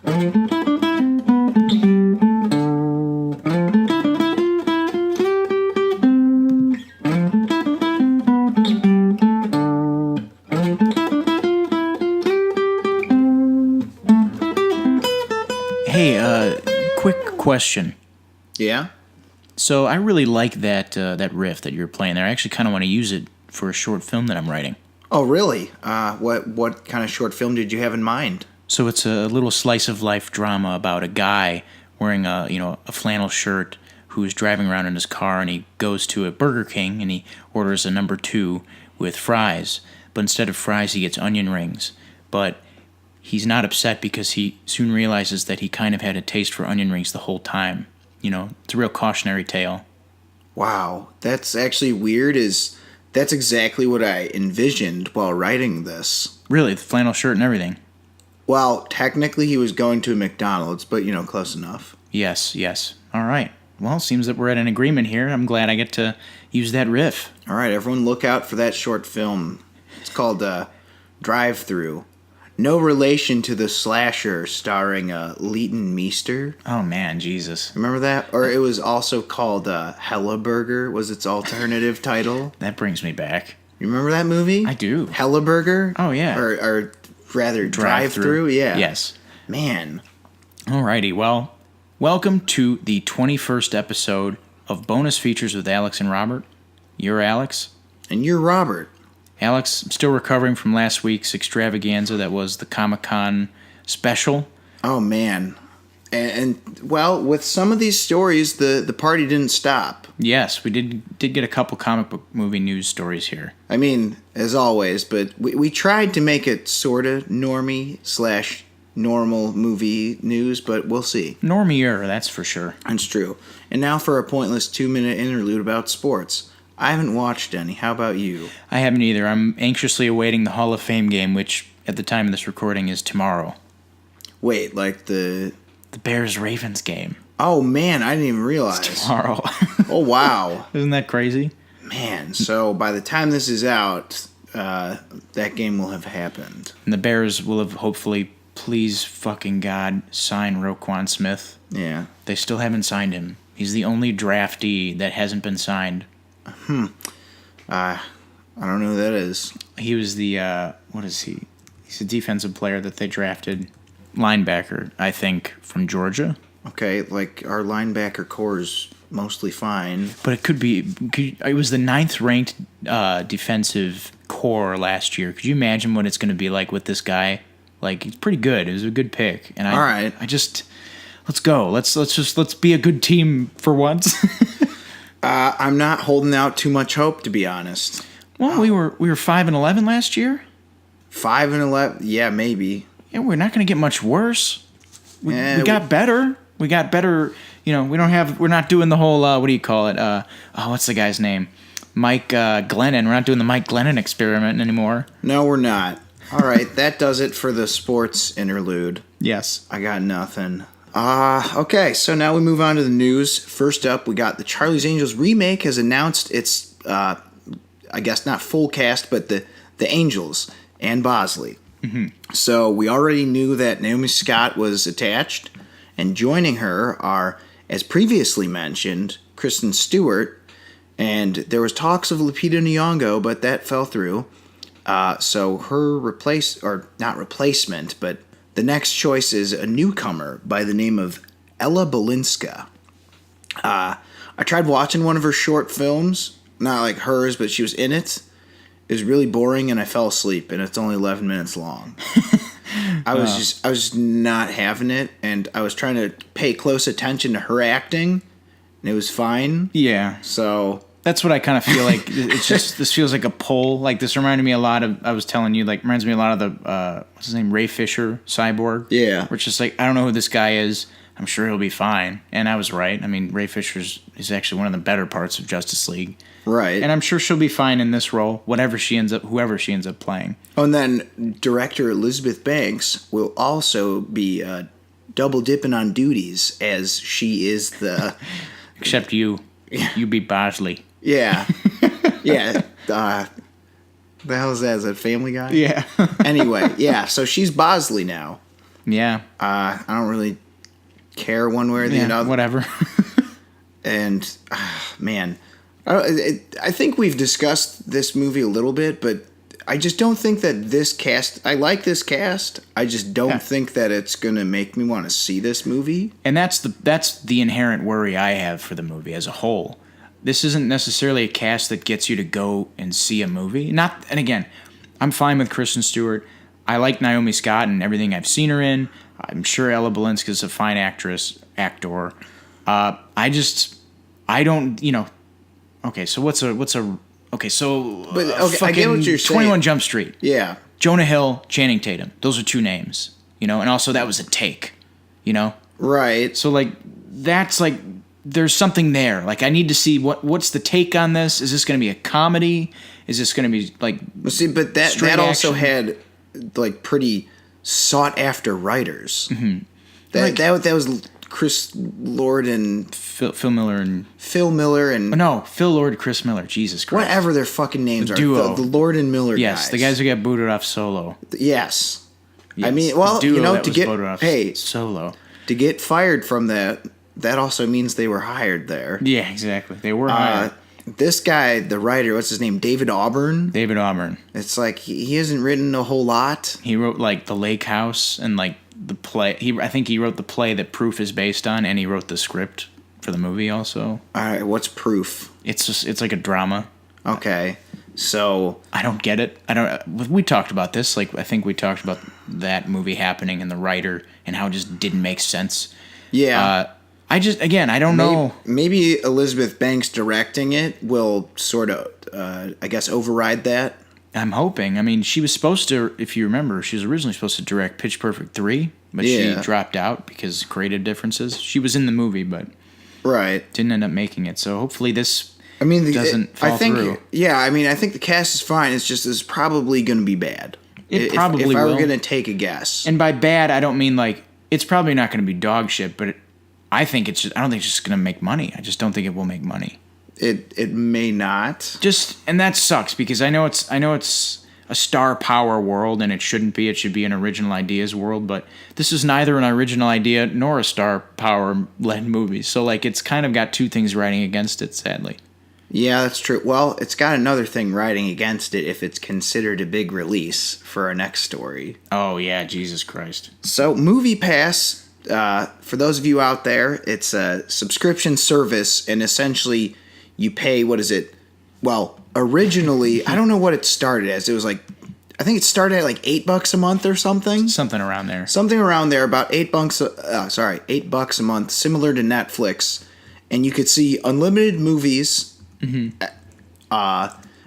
Hey, quick question. Yeah? So I really like that riff that you're playing there. I actually kind of want to use it for a short film that I'm writing. Oh, really? What kind of short film did you have in mind? So it's a little slice of life drama about a guy wearing a flannel shirt who's driving around in his car, and he goes to a Burger King and he orders a number 2 with fries. But instead of fries, he gets onion rings. But he's not upset because he soon realizes that he kind of had a taste for onion rings the whole time. It's a real cautionary tale. Wow, that's actually weird. That's exactly what I envisioned while writing this. Really, the flannel shirt and everything. Well, technically he was going to a McDonald's, but close enough. Yes. All right. Well, seems that we're at an agreement here. I'm glad I get to use that riff. All right, everyone look out for that short film. It's called Drive-Thru. No relation to the slasher starring Leighton Meester. Oh, man, Jesus. Remember that? Or it was also called Hella Burger was its alternative title. That brings me back. You remember that movie? I do. Hella Burger? Oh, yeah. Or rather, Drive-Thru? Yeah. Yes. Man. Alrighty, well, welcome to the 21st episode of Bonus Features with Alex and Robert. You're Alex. And you're Robert. Alex, I'm still recovering from last week's extravaganza that was the Comic-Con special. Oh, man. And well, with some of these stories, the party didn't stop. Yes, we did get a couple comic book movie news stories here. I mean, as always, but we tried to make it sort of normie/normal movie news, but we'll see. Normier, that's for sure. That's true. And now for a pointless 2-minute interlude about sports. I haven't watched any. How about you? I haven't either. I'm anxiously awaiting the Hall of Fame game, which, at the time of this recording, is tomorrow. Wait, like the Bears-Ravens game. Oh, man, I didn't even realize. It's tomorrow. Oh, wow. Isn't that crazy? Man, so by the time this is out, that game will have happened. And the Bears will have hopefully, please fucking God, signed Roquan Smith. Yeah. They still haven't signed him. He's the only draftee that hasn't been signed. I don't know who that is. He was the, what is he? He's a defensive player that they drafted. Linebacker, I think, from Georgia. Okay, like our linebacker core is mostly fine. But it could be, it was the 9th ranked defensive core last year. Could you imagine what it's going to be like with this guy? Like, he's pretty good. It was a good pick. And all right. Let's go. Let's be a good team for once. I'm not holding out too much hope, to be honest. Well, we were 5-11 last year. 5-11, yeah, maybe. Yeah, we're not going to get much worse. We got better. We got better. We're not doing the whole. What do you call it? What's the guy's name? Mike Glennon. We're not doing the Mike Glennon experiment anymore. No, we're not. All right, that does it for the sports interlude. Yes, I got nothing. Okay, so now we move on to the news. First up, we got the Charlie's Angels remake has announced its, I guess not full cast, but the Angels and Bosley. Mm-hmm. So we already knew that Naomi Scott was attached, and joining her are, as previously mentioned, Kristen Stewart, and there was talks of Lupita Nyong'o, but that fell through. So her not replacement, but the next choice is a newcomer by the name of Ella Balinska. I tried watching one of her short films, not like hers, but she was in it. It was really boring, and I fell asleep, and it's only 11 minutes long. I was just not having it, and I was trying to pay close attention to her acting, and it was fine. Yeah. So that's what I kind of feel like. It's just, this feels like a pull. Like, this reminded me a lot of, I was telling you, like, reminds me a lot of the, what's his name, Ray Fisher, Cyborg. Yeah. Where it's just like, I don't know who this guy is. I'm sure he'll be fine. And I was right. I mean, Ray Fisher's is actually one of the better parts of Justice League. Right. And I'm sure she'll be fine in this role, whoever she ends up playing. Oh, and then director Elizabeth Banks will also be double dipping on duties, as she is the... Except you. You be Bosley. Yeah. Yeah. The hell is that? Is that Family Guy? Yeah. Anyway, yeah, so she's Bosley now. Yeah. I don't really care one way or the other. Whatever. And, man, I think we've discussed this movie a little bit, but I just don't think that this cast... I like this cast. I just don't think that it's going to make me want to see this movie. And that's the inherent worry I have for the movie as a whole. This isn't necessarily a cast that gets you to go and see a movie. And again, I'm fine with Kristen Stewart. I like Naomi Scott and everything I've seen her in. I'm sure Ella Balinska's a fine actor. I don't, okay, so I get what you're saying. 21 Jump Street. Yeah. Jonah Hill, Channing Tatum. Those are two names, and also that was a take, Right. So, that's, there's something there. I need to see what's the take on this. Is this going to be a comedy? Is this going to be, Well, see, but that also had, pretty sought-after writers. Mm-hmm. That was Chris Lord and... Phil Miller and... Phil Miller and... Oh, no, Phil Lord, Chris Miller. Jesus Christ. Whatever their fucking names are. Duo. The Lord and Miller guys. Yes, the guys who got booted off Solo. Yes. Yes. I mean, well, to get... Solo. To get fired from that also means they were hired there. Yeah, exactly. They were hired. This guy, the writer, what's his name? David Auburn? David Auburn. It's he hasn't written a whole lot. He wrote, The Lake House and, the play. I think he wrote the play that Proof is based on, and he wrote the script for the movie also. All right, what's Proof? It's like a drama. Okay, so... I don't get it. We talked about this. I think we talked about that movie happening and the writer and how it just didn't make sense. Yeah. I don't know. Maybe Elizabeth Banks directing it will sort of, override that. I'm hoping. I mean, she was supposed to, if you remember, she was originally supposed to direct Pitch Perfect 3, but she dropped out because of creative differences. She was in the movie, but didn't end up making it. So hopefully this doesn't fall through. Yeah, I think the cast is fine. It's probably going to be bad. It probably will. If I were going to take a guess. And by bad, I don't mean it's probably not going to be dog shit, but I don't think it's just going to make money. I just don't think it will make money. It may not. And that sucks because I know it's a star power world and it shouldn't be. It should be an original ideas world, but this is neither an original idea nor a star power led movie. So it's kind of got two things riding against it, sadly. Yeah, that's true. Well, it's got another thing riding against it if it's considered a big release for our next story. Oh yeah, Jesus Christ. So MoviePass, for those of you out there, it's a subscription service, and essentially you pay, what is it? Well, originally, I don't know what it started as. It was I think it started at $8 a month or something. Something around there. Something around there, about $8 a month, similar to Netflix. And you could see unlimited movies,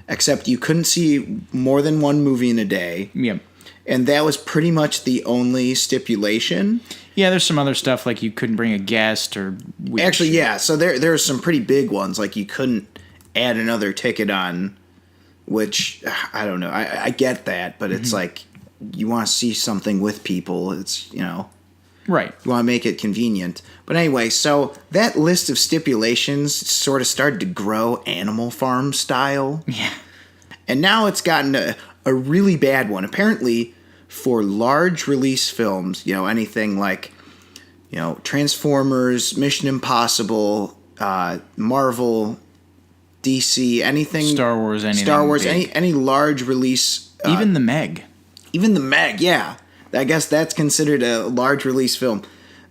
except you couldn't see more than one movie in a day. Yep. And that was pretty much the only stipulation. Yeah, there's some other stuff you couldn't bring a guest or... Actually, yeah. So there are some pretty big ones. You couldn't add another ticket on, which, I don't know. I get that, but it's you want to see something with people. It's, Right. You want to make it convenient. But anyway, so that list of stipulations sort of started to grow Animal Farm style. Yeah. And now it's gotten a really bad one. Apparently, for large release films, anything Transformers, Mission Impossible, Marvel, DC, anything... Star Wars, any large release... Even the Meg. Even the Meg, yeah. I guess that's considered a large release film.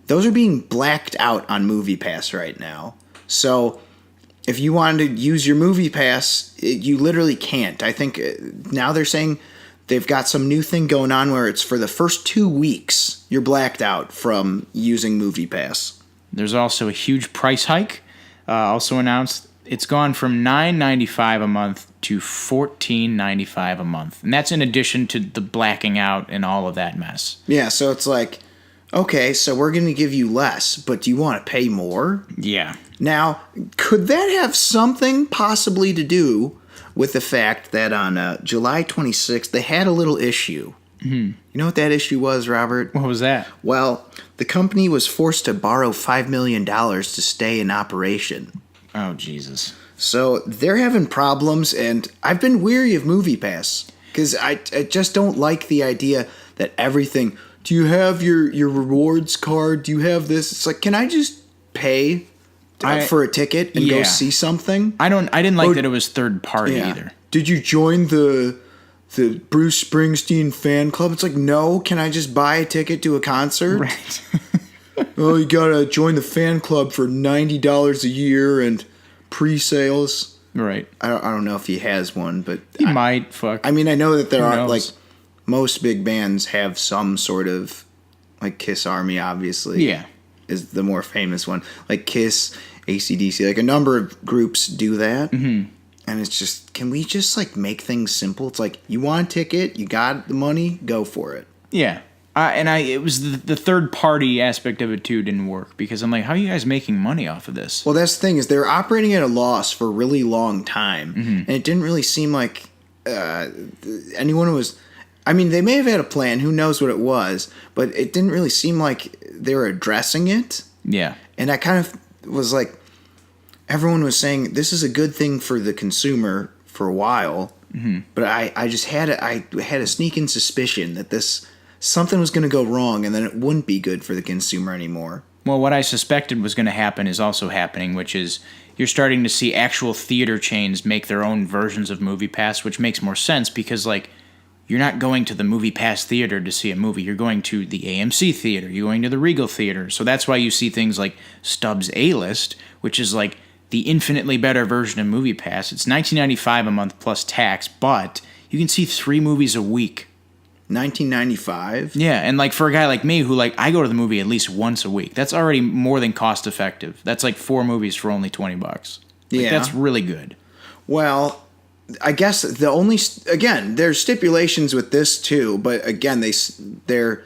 Those are being blacked out on MoviePass right now. So if you wanted to use your MoviePass, you literally can't. I think now they're saying they've got some new thing going on where it's for the first 2 weeks you're blacked out from using MoviePass. There's also a huge price hike also announced. It's gone from $9.95 a month to $14.95 a month. And that's in addition to the blacking out and all of that mess. Yeah, so it's okay, so we're going to give you less, but do you want to pay more? Yeah. Now, could that have something possibly to do with the fact that on July 26th, they had a little issue? Mm-hmm. You know what that issue was, Robert? What was that? Well, the company was forced to borrow $5 million to stay in operation. Oh, Jesus. So they're having problems, and I've been weary of MoviePass because I just don't like the idea that everything... do you have your rewards card? Do you have this? It's like, can I just pay for a ticket and go see something? I didn't like that it was third party either. Did you join the Bruce Springsteen fan club? It's like, no, can I just buy a ticket to a concert? Right. Oh, you gotta join the fan club for $90 a year and pre-sales. Right. I don't know if he has one, but he might. Fuck. I mean, I know that there Who are knows? like most big bands have some sort of like Kiss Army, obviously. Yeah. Is the more famous one. Like Kiss, AC/DC, like a number of groups do that. Mm-hmm. And it's just, can we just like make things simple? It's like, you want a ticket, you got the money, go for it. Yeah. It was the third party aspect of it too didn't work because I'm like, how are you guys making money off of this? Well, that's the thing is they're operating at a loss for a really long time, and it didn't really seem like anyone was. I mean, they may have had a plan. Who knows what it was? But it didn't really seem like they were addressing it. Yeah, and I kind of was like, everyone was saying this is a good thing for the consumer for a while, but I just had a sneaking suspicion that something was going to go wrong, and then it wouldn't be good for the consumer anymore. Well, what I suspected was going to happen is also happening, which is you're starting to see actual theater chains make their own versions of MoviePass, which makes more sense because, like, you're not going to the MoviePass theater to see a movie. You're going to the AMC theater. You're going to the Regal theater. So that's why you see things like Stubbs A-List, which is like the infinitely better version of MoviePass. It's $19.95 a month plus tax, but you can see 3 movies a week. $19.95? Yeah, and like for a guy like me who like I go to the movie at least once a week, that's already more than cost effective. That's like 4 movies for only $20. Like, yeah, that's really good. Well, I guess there's stipulations with this too, but again they're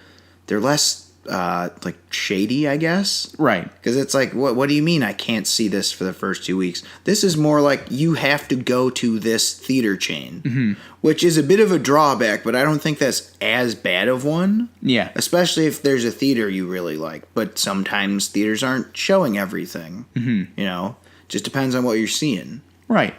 less like shady, I guess. Right. Because it's like, what do you mean I can't see this for the first 2 weeks? This is more like you have to go to this theater chain, which is a bit of a drawback, but I don't think that's as bad of one. Yeah. Especially if there's a theater you really like. But sometimes theaters aren't showing everything. You know, just depends on what you're seeing. Right.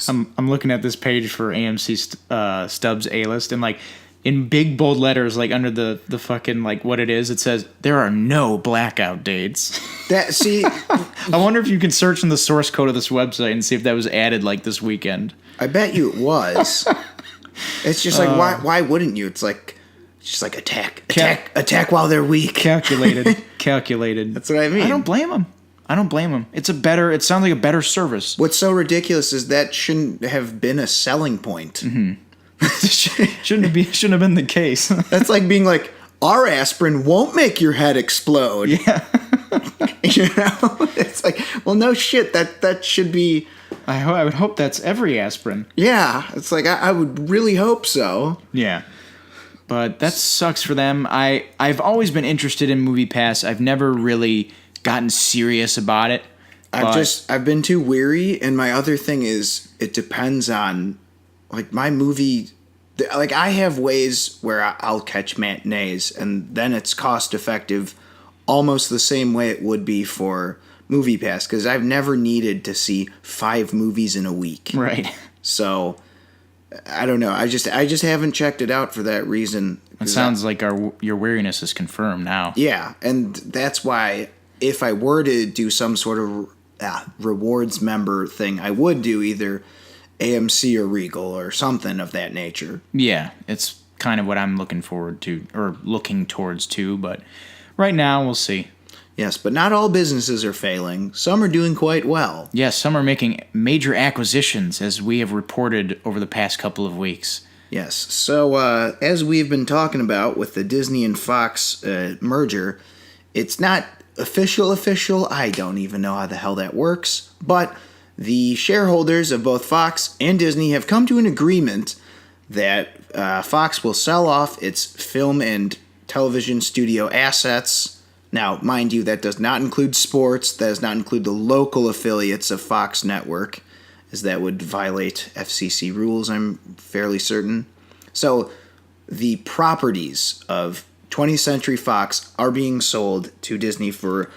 I'm looking at this page for AMC Stubbs A-List, and like in big bold letters, like under the fucking like what it is, it says there are no blackout dates. I wonder if you can search in the source code of this website and see if that was added like this weekend. I bet you it was. It's just like why wouldn't you? It's just like attack while they're weak. Calculated. That's what I mean. I don't blame them. It sounds like a better service. What's so ridiculous is that shouldn't have been a selling point. Shouldn't have been the case. That's like being like, our aspirin won't make your head explode. Yeah. You know? It's like, well, no shit. That should be. I would hope that's every aspirin. Yeah. It's like, I would really hope so. Yeah. But that sucks for them. I've always been interested in MoviePass. I've never really gotten serious about it. I've been too weary, and my other thing is it depends on like my movie. Like I have ways where I'll catch matinees, and then it's cost effective, almost the same way it would be for MoviePass, because I've never needed to see 5 movies in a week. Right. So I don't know. I just haven't checked it out for that reason. It sounds like your weariness is confirmed now. Yeah, and that's why if I were to do some sort of rewards member thing, I would do either AMC or Regal or something of that nature. Yeah, it's kind of what I'm looking forward to, or looking towards too, but right now we'll see. Yes, but not all businesses are failing. Some are doing quite well. Yes, some are making major acquisitions, as we have reported over the past couple of weeks. Yes, so as we've been talking about with the Disney and Fox merger, it's not official. I don't even know how the hell that works, but the shareholders of both Fox and Disney have come to an agreement that Fox will sell off its film and television studio assets. Now, mind you, that does not include sports. That does not include the local affiliates of Fox Network, as that would violate FCC rules, I'm fairly certain. So, the properties of 20th Century Fox are being sold to Disney for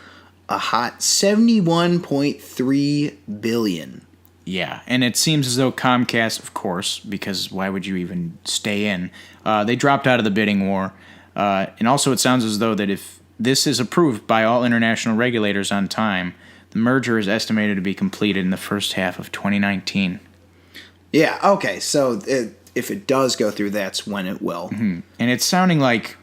a hot $71.3 billion. Yeah, and it seems as though Comcast, of course, because why would you even stay in? They dropped out of the bidding war. And also, it sounds as though that if this is approved by all international regulators on time, the merger is estimated to be completed in the first half of 2019. Yeah, okay, so if it does go through, that's when it will. Mm-hmm. And it's sounding like,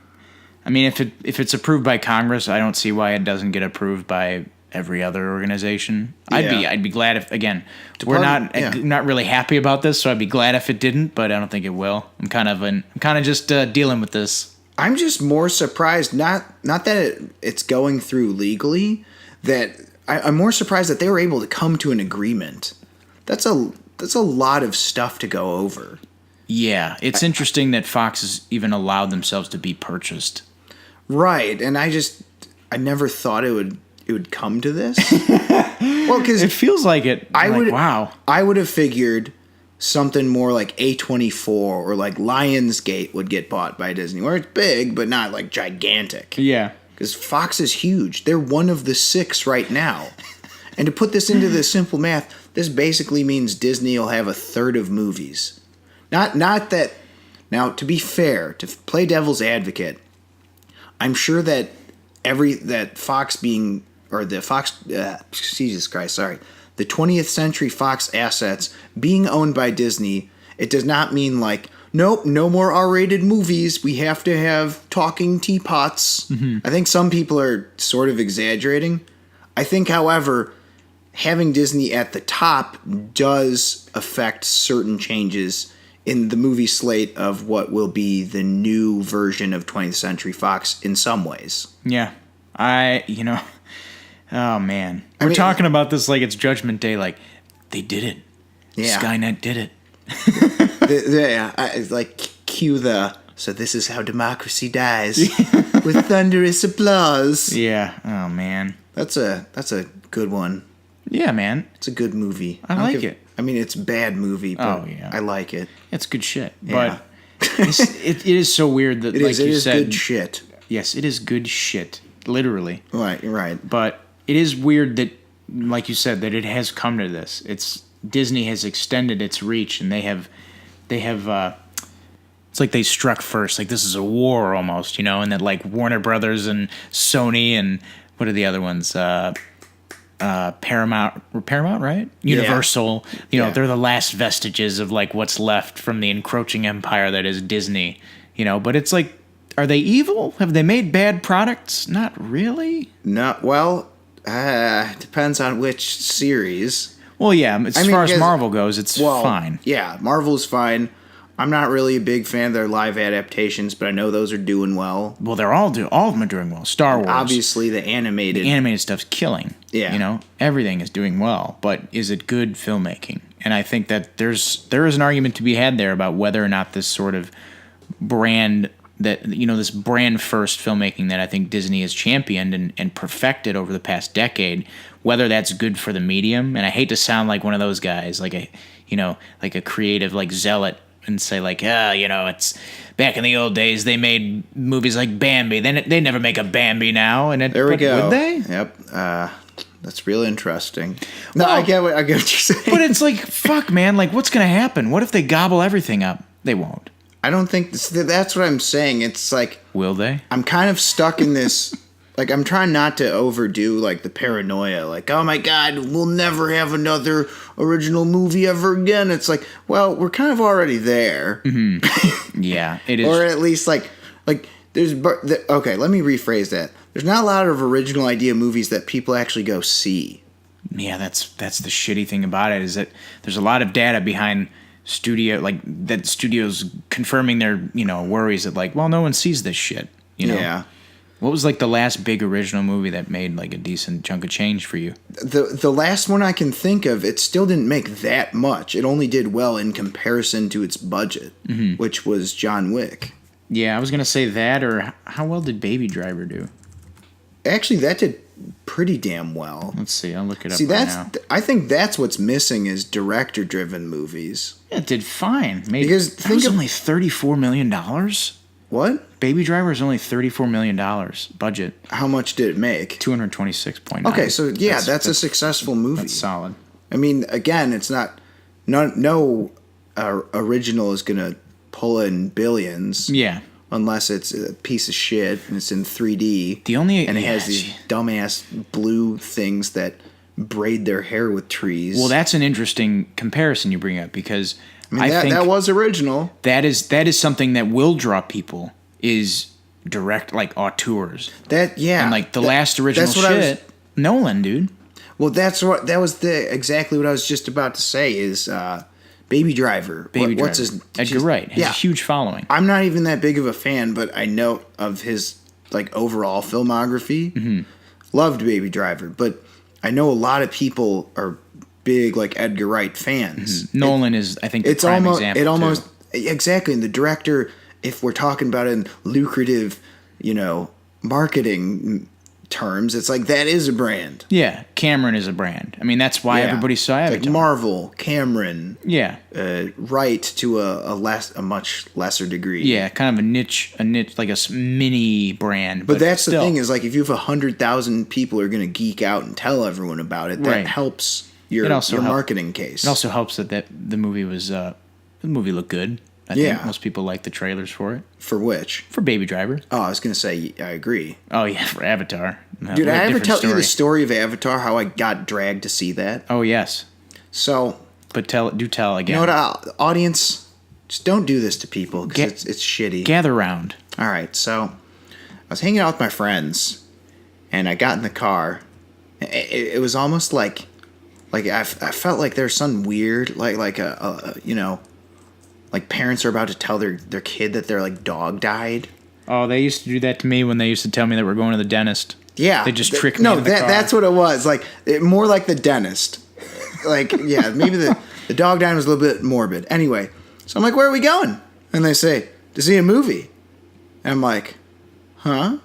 I mean, if it's approved by Congress, I don't see why it doesn't get approved by every other organization. Yeah. I'd be glad if, again, we're not really happy about this, so I'd be glad if it didn't, but I don't think it will. I'm kind of just dealing with this. I'm just more surprised, not that it's going through legally, that I'm more surprised that they were able to come to an agreement. That's a lot of stuff to go over. Yeah, it's interesting that Fox has even allowed themselves to be purchased. Right, and I never thought it would come to this. Well, because it feels like it. Wow. I would have figured something more like A24 or like Lionsgate would get bought by Disney, where it's big but not like gigantic. Yeah, because Fox is huge. They're one of the 6 right now, and to put this into the simple math, this basically means Disney will have a third of movies. Not that. Now, to be fair, to play devil's advocate, I'm sure that Fox being, or the Fox, Jesus Christ, sorry, the 20th Century Fox assets being owned by Disney, it does not mean like, nope, no more R-rated movies. We have to have talking teapots. Mm-hmm. I think some people are sort of exaggerating. I think, however, having Disney at the top does affect certain changes in the movie slate of what will be the new version of 20th Century Fox in some ways. Yeah. Oh, man. We're talking about this like it's Judgment Day, like, they did it. Yeah. Skynet did it. Like, cue so this is how democracy dies, with thunderous applause. Yeah. Oh, man. That's a good one. Yeah, man. It's a good movie. I like it. I mean, it's a bad movie, but I like it. It's good shit. Yeah. But it is so weird that, like you said... It is good shit. Yes, it is good shit. Literally. Right, you're right. But it is weird that, like you said, that it has come to this. Disney has extended its reach, and they have it's like they struck first. Like, this is a war almost, and that, like, Warner Brothers and Sony and what are the other ones? Paramount, right? Universal. They're the last vestiges of, like, what's left from the encroaching empire that is Disney. But it's like, are they evil? Have they made bad products? Not really. Depends on which series. Well, yeah. As far as Marvel goes, it's fine. Yeah, Marvel's fine. I'm not really a big fan of their live adaptations, but I know those are doing well. Well, all of them are doing well. Star Wars. Obviously, the animated stuff's killing. Yeah. Everything is doing well, but is it good filmmaking? And I think that there is an argument to be had there about whether or not this sort of brand this brand first filmmaking that I think Disney has championed and perfected over the past decade, whether that's good for the medium. And I hate to sound like one of those guys, like a creative, like, zealot, and say, like, it's back in the old days they made movies like Bambi. They never make a Bambi now. And there we go. Would they? Yep. That's real interesting. No, I get what you're saying. But it's like, fuck, man. Like, what's gonna happen? What if they gobble everything up? They won't. I don't think that's what I'm saying. It's like, will they? I'm kind of stuck in this. Like, I'm trying not to overdo, like, the paranoia. Like, oh my God, we'll never have another original movie ever again. It's like, well, we're kind of already there. Mm-hmm. Yeah, it is. Or at least, like there's... Okay, let me rephrase that. There's not a lot of original idea movies that people actually go see. Yeah, that's the shitty thing about it, is that there's a lot of data behind studios confirming their, worries that, like, well, no one sees this shit, Yeah. What was, like, the last big original movie that made, like, a decent chunk of change for you? The last one I can think of, it still didn't make that much. It only did well in comparison to its budget, which was John Wick. Yeah, I was going to say that, or how well did Baby Driver do? Actually, that did pretty damn well. Let's see, I'll look it up now. I think that's what's missing is director-driven movies. Yeah, it did fine. Because that was only $34 million? What? Baby Driver is only $34 million budget. How much did it make? 226.9. Okay, so yeah, that's a successful movie. That's solid. I mean, again, it's not... No original is going to pull in billions. Yeah. unless it's a piece of shit and it's in 3D. And it has these dumbass blue things that braid their hair with trees. Well, that's an interesting comparison you bring up, because I think that was original. That is something that will draw people, is direct, like, auteurs. And like the last original shit, Nolan, dude. Well, that was exactly what I was just about to say is Baby Driver. What's his? Edgar Wright has a huge following. I'm not even that big of a fan, but I know of his like overall filmography. Mm-hmm. Loved Baby Driver, but I know a lot of people are big like Edgar Wright fans. Mm-hmm. Nolan is, I think, the prime example. Exactly, and the director, if we're talking about it in lucrative, marketing terms, it's like that is a brand. Yeah, Cameron is a brand. I mean, that's why everybody saw Avatar. Like Marvel, Cameron. Yeah. Wright to a much lesser degree. Yeah, kind of a niche, like a mini brand. But that's still the thing is, like, if you have 100,000 people who are going to geek out and tell everyone about it, that helps your marketing case. It also helps that the movie was the movie looked good. I think most people like the trailers for it. For which? For Baby Driver. Oh, I was going to say, I agree. Oh, yeah, for Avatar. Dude, I ever tell you the story of Avatar, how I got dragged to see that? Oh, yes. So... But tell again. You know what, audience? Just don't do this to people, because it's shitty. Gather round. All right, so I was hanging out with my friends, and I got in the car. It was almost like I felt like there's something weird, like parents are about to tell their kid that their like dog died. Oh, they used to do that to me when they used to tell me that we're going to the dentist. Yeah, they just tricked me. No, that's what it was. Like more like the dentist. Like maybe the dog dying was a little bit morbid. Anyway, so I'm like, where are we going? And they say to see a movie. And I'm like, huh?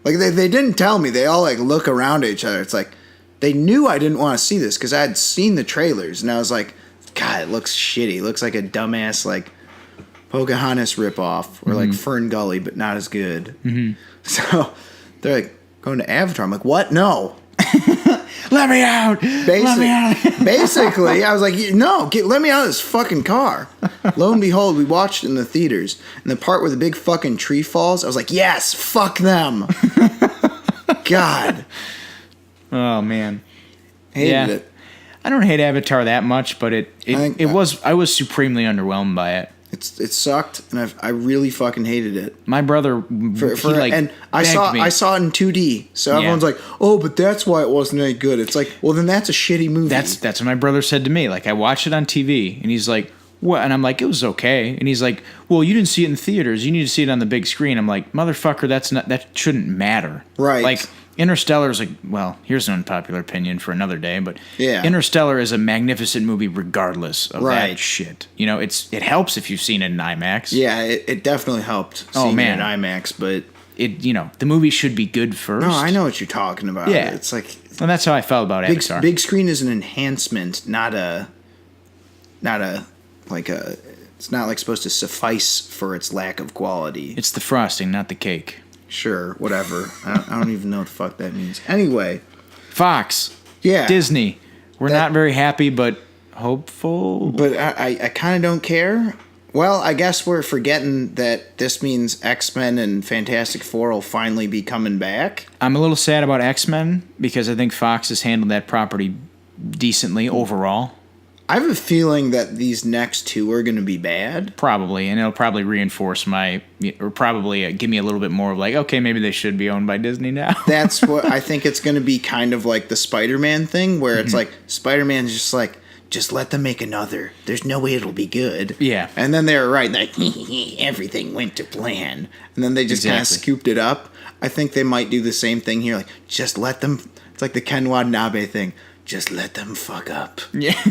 Like they didn't tell me. They all like look around at each other. It's like they knew I didn't want to see this because I had seen the trailers, and I was like, God, it looks shitty. It looks like a dumbass like Pocahontas ripoff or like Fern Gully, but not as good. Mm-hmm. So they're like going to Avatar. I'm like, what? No. Let me out. Let me out. Basically, I was like, no, let me out of this fucking car. Lo and behold, we watched it in the theaters. And the part where the big fucking tree falls, I was like, yes, fuck them. God. Oh, man. Hated it. I don't hate Avatar that much, but I was supremely underwhelmed by it. It sucked, and I really fucking hated it. My brother, I saw it in 2D, so everyone's like, "Oh, but that's why it wasn't any good." It's like, well, then that's a shitty movie. That's what my brother said to me. Like, I watched it on TV, and he's like, "What?" And I'm like, "It was okay." And he's like, "Well, you didn't see it in theaters. You need to see it on the big screen." I'm like, "Motherfucker, that shouldn't matter." Right? Like, Interstellar is like, well, here's an unpopular opinion for another day, but yeah. Interstellar is a magnificent movie regardless of that shit. It helps if you've seen it in IMAX. Yeah, it definitely helped seeing it in IMAX, but the movie should be good first. No, I know what you're talking about. Yeah. It's like, and that's how I felt about Avatar. Big screen is an enhancement, not a it's not like supposed to suffice for its lack of quality. It's the frosting, not the cake. Sure, whatever. I don't even know what the fuck that means. Anyway. Fox. Yeah. Disney. We're not very happy, but hopeful. But I kind of don't care. Well, I guess we're forgetting that this means X-Men and Fantastic Four will finally be coming back. I'm a little sad about X-Men because I think Fox has handled that property decently overall. I have a feeling that these next two are going to be bad. Probably, and it'll probably reinforce or probably give me a little bit more of like, okay, maybe they should be owned by Disney now. That's what I think it's going to be, kind of like the Spider-Man thing, where it's like Spider-Man's just like, just let them make another. There's no way it'll be good. Yeah. And then they were right, like, everything went to plan. And then they just kind of scooped it up. I think they might do the same thing here, like, just let them, it's like the Ken Watanabe thing. Just let them fuck up. Yeah.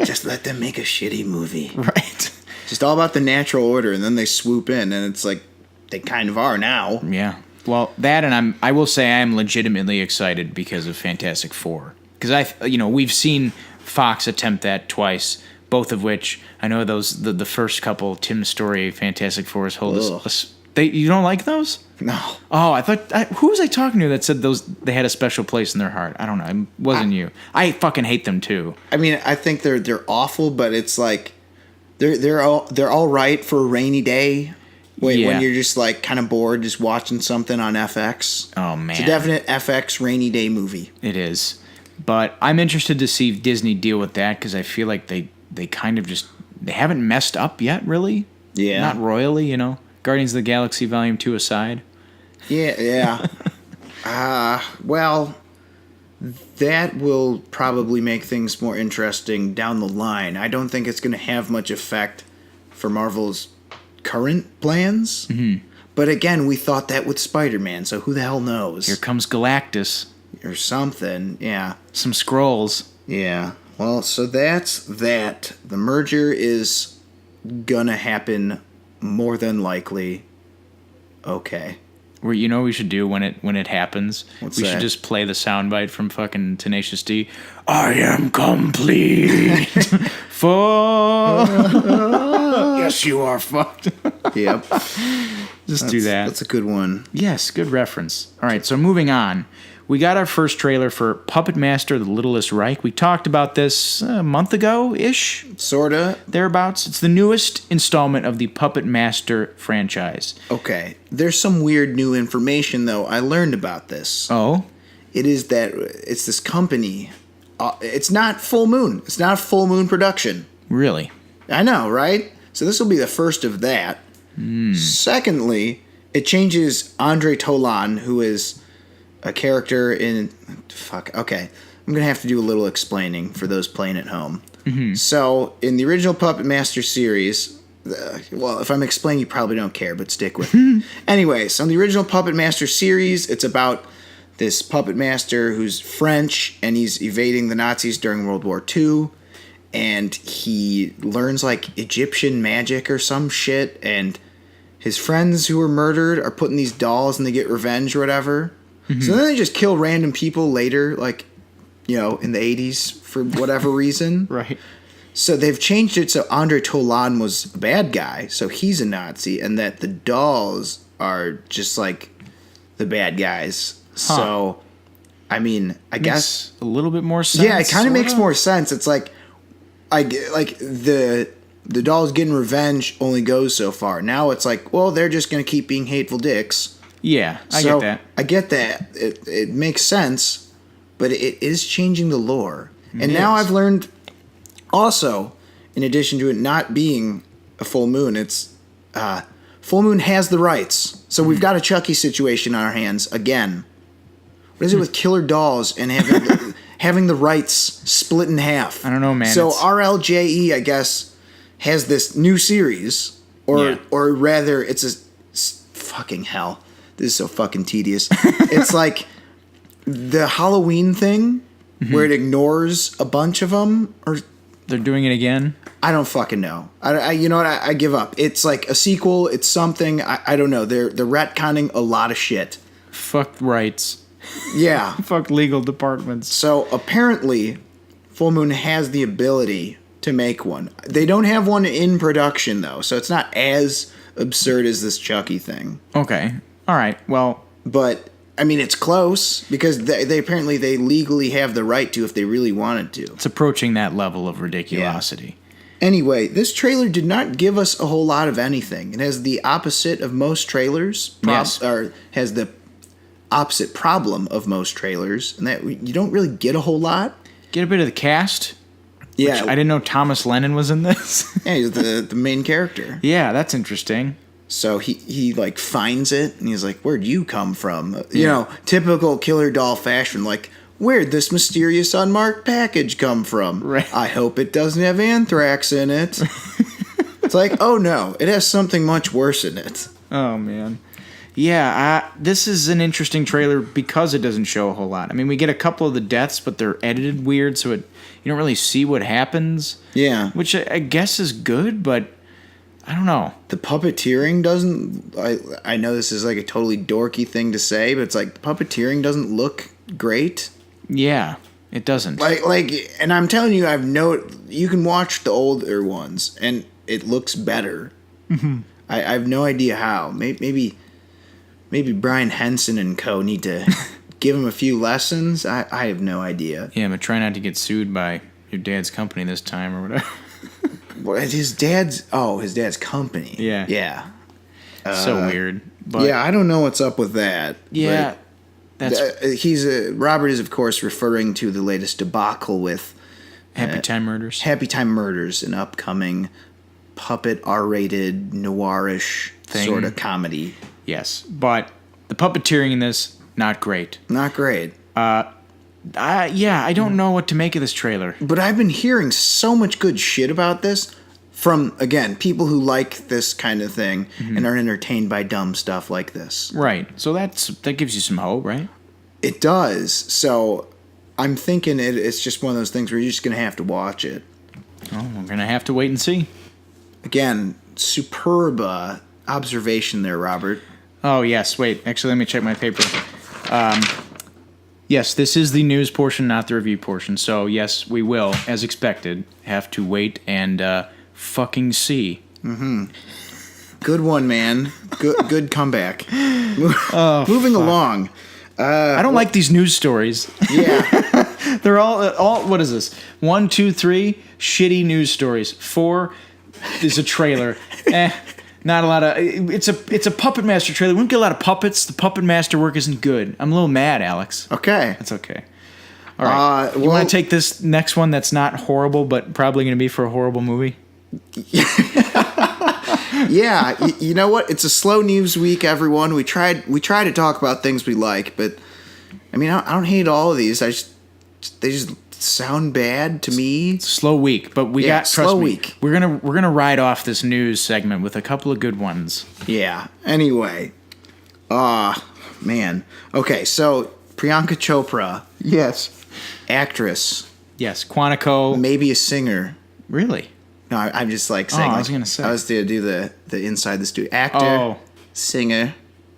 Just let them make a shitty movie. Right. Just all about the natural order, and then they swoop in, and it's like, they kind of are now. Yeah. Well, that, and I will say I am legitimately excited because of Fantastic Four. Because we've seen Fox attempt that twice, both of which, I know the first couple, Tim Story, Fantastic Fours hold us. You don't like those? No. Oh, I thought... who was I talking to that said they had a special place in their heart? I don't know. It wasn't you. I fucking hate them, too. I mean, I think they're awful, but it's like... They're all right for a rainy day. Wait, Yeah. when you're just like kind of bored, just watching something on FX. Oh, man. It's a definite FX rainy day movie. It is. But I'm interested to see Disney deal with that because I feel like they kind of just... They haven't messed up yet, really. Yeah. Not royally, you know. Guardians of the Galaxy Volume 2 aside. Yeah. Well, that will probably make things more interesting down the line. I don't think it's going to have much effect for Marvel's current plans. Mm-hmm. But again, we thought that with Spider-Man, so who the hell knows? Here comes Galactus. Or something, yeah. Some scrolls. Yeah. Well, so that's that. The merger is gonna happen more than likely. Okay. Where you know what we should do when it happens? What's we that? should just play the soundbite from fucking Tenacious D. I am complete. Yes, you are fucked. Yep. Just do that. That's a good one. Yes, good reference. All right, so moving on. We got our first trailer for Puppet Master, The Littlest Reich. We talked about this a month ago-ish, Sorta. thereabouts. It's the newest installment of the Puppet Master franchise. Okay. There's some weird new information, though. I learned about this. Oh? It is that it's this company. It's not Full Moon. It's not a Full Moon production. Really? I know, right? So this will be the first of that. Secondly, it changes Andre Tolan, who is a character in... Okay. I'm going to have to do a little explaining for those playing at home. Mm-hmm. So, in the original Puppet Master series... well, if I'm explaining, you probably don't care, but stick with me. Anyway, so in the original Puppet Master series, it's about this puppet master who's French, and he's evading the Nazis during World War II, and he learns, like, Egyptian magic or some shit, and his friends who were murdered are put in these dolls, and they get revenge or whatever. Mm-hmm. So then they just kill random people later, like, you know, in the 80s for whatever reason. Right. So they've changed it so Andre Tolan was a bad guy, so he's a Nazi, and that the dolls are just like the bad guys. Huh. So, I mean, I guess a little bit more sense. Yeah, it kind of makes more sense. It's like, the dolls getting revenge only goes so far. Now it's like, well, they're just going to keep being hateful dicks. Yeah, I get that. I get that. It makes sense, but it is changing the lore. And now I've learned also, in addition to it not being a full moon, it's Full Moon has the rights. So we've got a Chucky situation on our hands again. What is it with killer dolls and having the rights split in half? I don't know, man. So RLJE, I guess, has this new series, or rather, it's a fucking hell. This is so fucking tedious. It's like the Halloween thing where it ignores a bunch of them, or they're doing it again. I don't fucking know. I you know what? I give up. It's like a sequel. It's something. I don't know. They're retconning a lot of shit. Fuck rights. Yeah. Fuck legal departments. So apparently, Full Moon has the ability to make one. They don't have one in production though, so it's not as absurd as this Chucky thing. Okay. All right. Well, but I mean, it's close because they apparently they legally have the right to if they really wanted to. It's approaching that level of ridiculosity. Yeah. Anyway, this trailer did not give us a whole lot of anything. It has the opposite of most trailers. Yes. Or has the opposite problem of most trailers, and that you don't really get a whole lot. Get a bit of the cast. Yeah. I didn't know Thomas Lennon was in this. Yeah, he's the main character. Yeah, that's interesting. So he like finds it and he's like, "Where'd you come from?" You know, typical killer doll fashion. Like, where'd this mysterious unmarked package come from? Right. I hope it doesn't have anthrax in it. It's like, oh no, it has something much worse in it. Oh man. Yeah, this is an interesting trailer because it doesn't show a whole lot. I mean, we get a couple of the deaths, but they're edited weird, so you don't really see what happens. Yeah. Which I guess is good, but I don't know. The puppeteering doesn't... I know this is like a totally dorky thing to say, but it's like the puppeteering doesn't look great. Yeah, it doesn't. And I'm telling you, you can watch the older ones, and it looks better. Mm-hmm. I have no idea how. Maybe Brian Henson and co. need to give him a few lessons. I have no idea. Yeah, but try not to get sued by your dad's company this time or whatever. His dad's company. Yeah. Yeah. So weird. But Yeah, I don't know what's up with that. yeah, that's Robert is, of course, referring to the latest debacle with Happy Time Murders. Happy Time Murders, an upcoming puppet R-rated noirish sort of comedy. Yes, but the puppeteering in this, not great. Not great. I don't know what to make of this trailer. But I've been hearing so much good shit about this from, again, people who like this kind of thing and are entertained by dumb stuff like this. Right. So that gives you some hope, right? It does. So I'm thinking it's just one of those things where you're just going to have to watch it. Oh, we're going to have to wait and see. Again, superb observation there, Robert. Oh, yes. Wait. Actually, let me check my paper. Yes, this is the news portion, not the review portion. So, yes, we will, as expected, have to wait and fucking see. Mm-hmm. Good one, man. Good comeback. Moving along. I don't like these news stories. Yeah. They're all. What is this? 1, 2, 3 shitty news stories. 4 is a trailer. Not a lot of. It's a Puppet Master trailer. We don't get a lot of puppets. The Puppet Master work isn't good. I'm a little mad, Alex. Okay. That's okay. All right. You want to take this next one that's not horrible, but probably going to be for a horrible movie? Yeah. You know what? It's a slow news week, everyone. We try to talk about things we like, but I mean, I don't hate all of these. They just sound bad to me. It's a slow week, but we got trust slow me. Week. We're gonna ride off this news segment with a couple of good ones. Yeah. Anyway, man. Okay, so Priyanka Chopra, yes, actress, yes, Quantico, maybe a singer. Really? No, I'm just like saying. I was gonna say. I was to do the inside the studio. Actor, singer,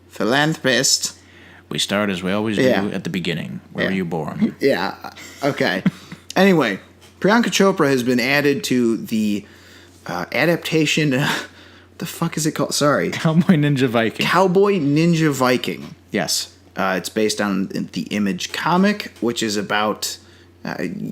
philanthropist. We start as we always do at the beginning. Where were you born? Yeah. Okay. Anyway, Priyanka Chopra has been added to the adaptation. What the fuck is it called? Sorry. Cowboy Ninja Viking. Cowboy Ninja Viking. Yes. It's based on the Image comic, which is about.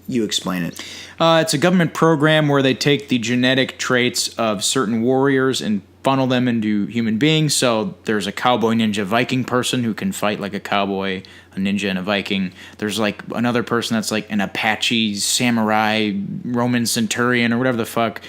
You explain it. It's a government program where they take the genetic traits of certain warriors and funnel them into human beings. So there's a cowboy ninja Viking person who can fight like a cowboy, a ninja, and a Viking. There's like another person that's like an Apache, samurai, Roman centurion, or whatever the fuck.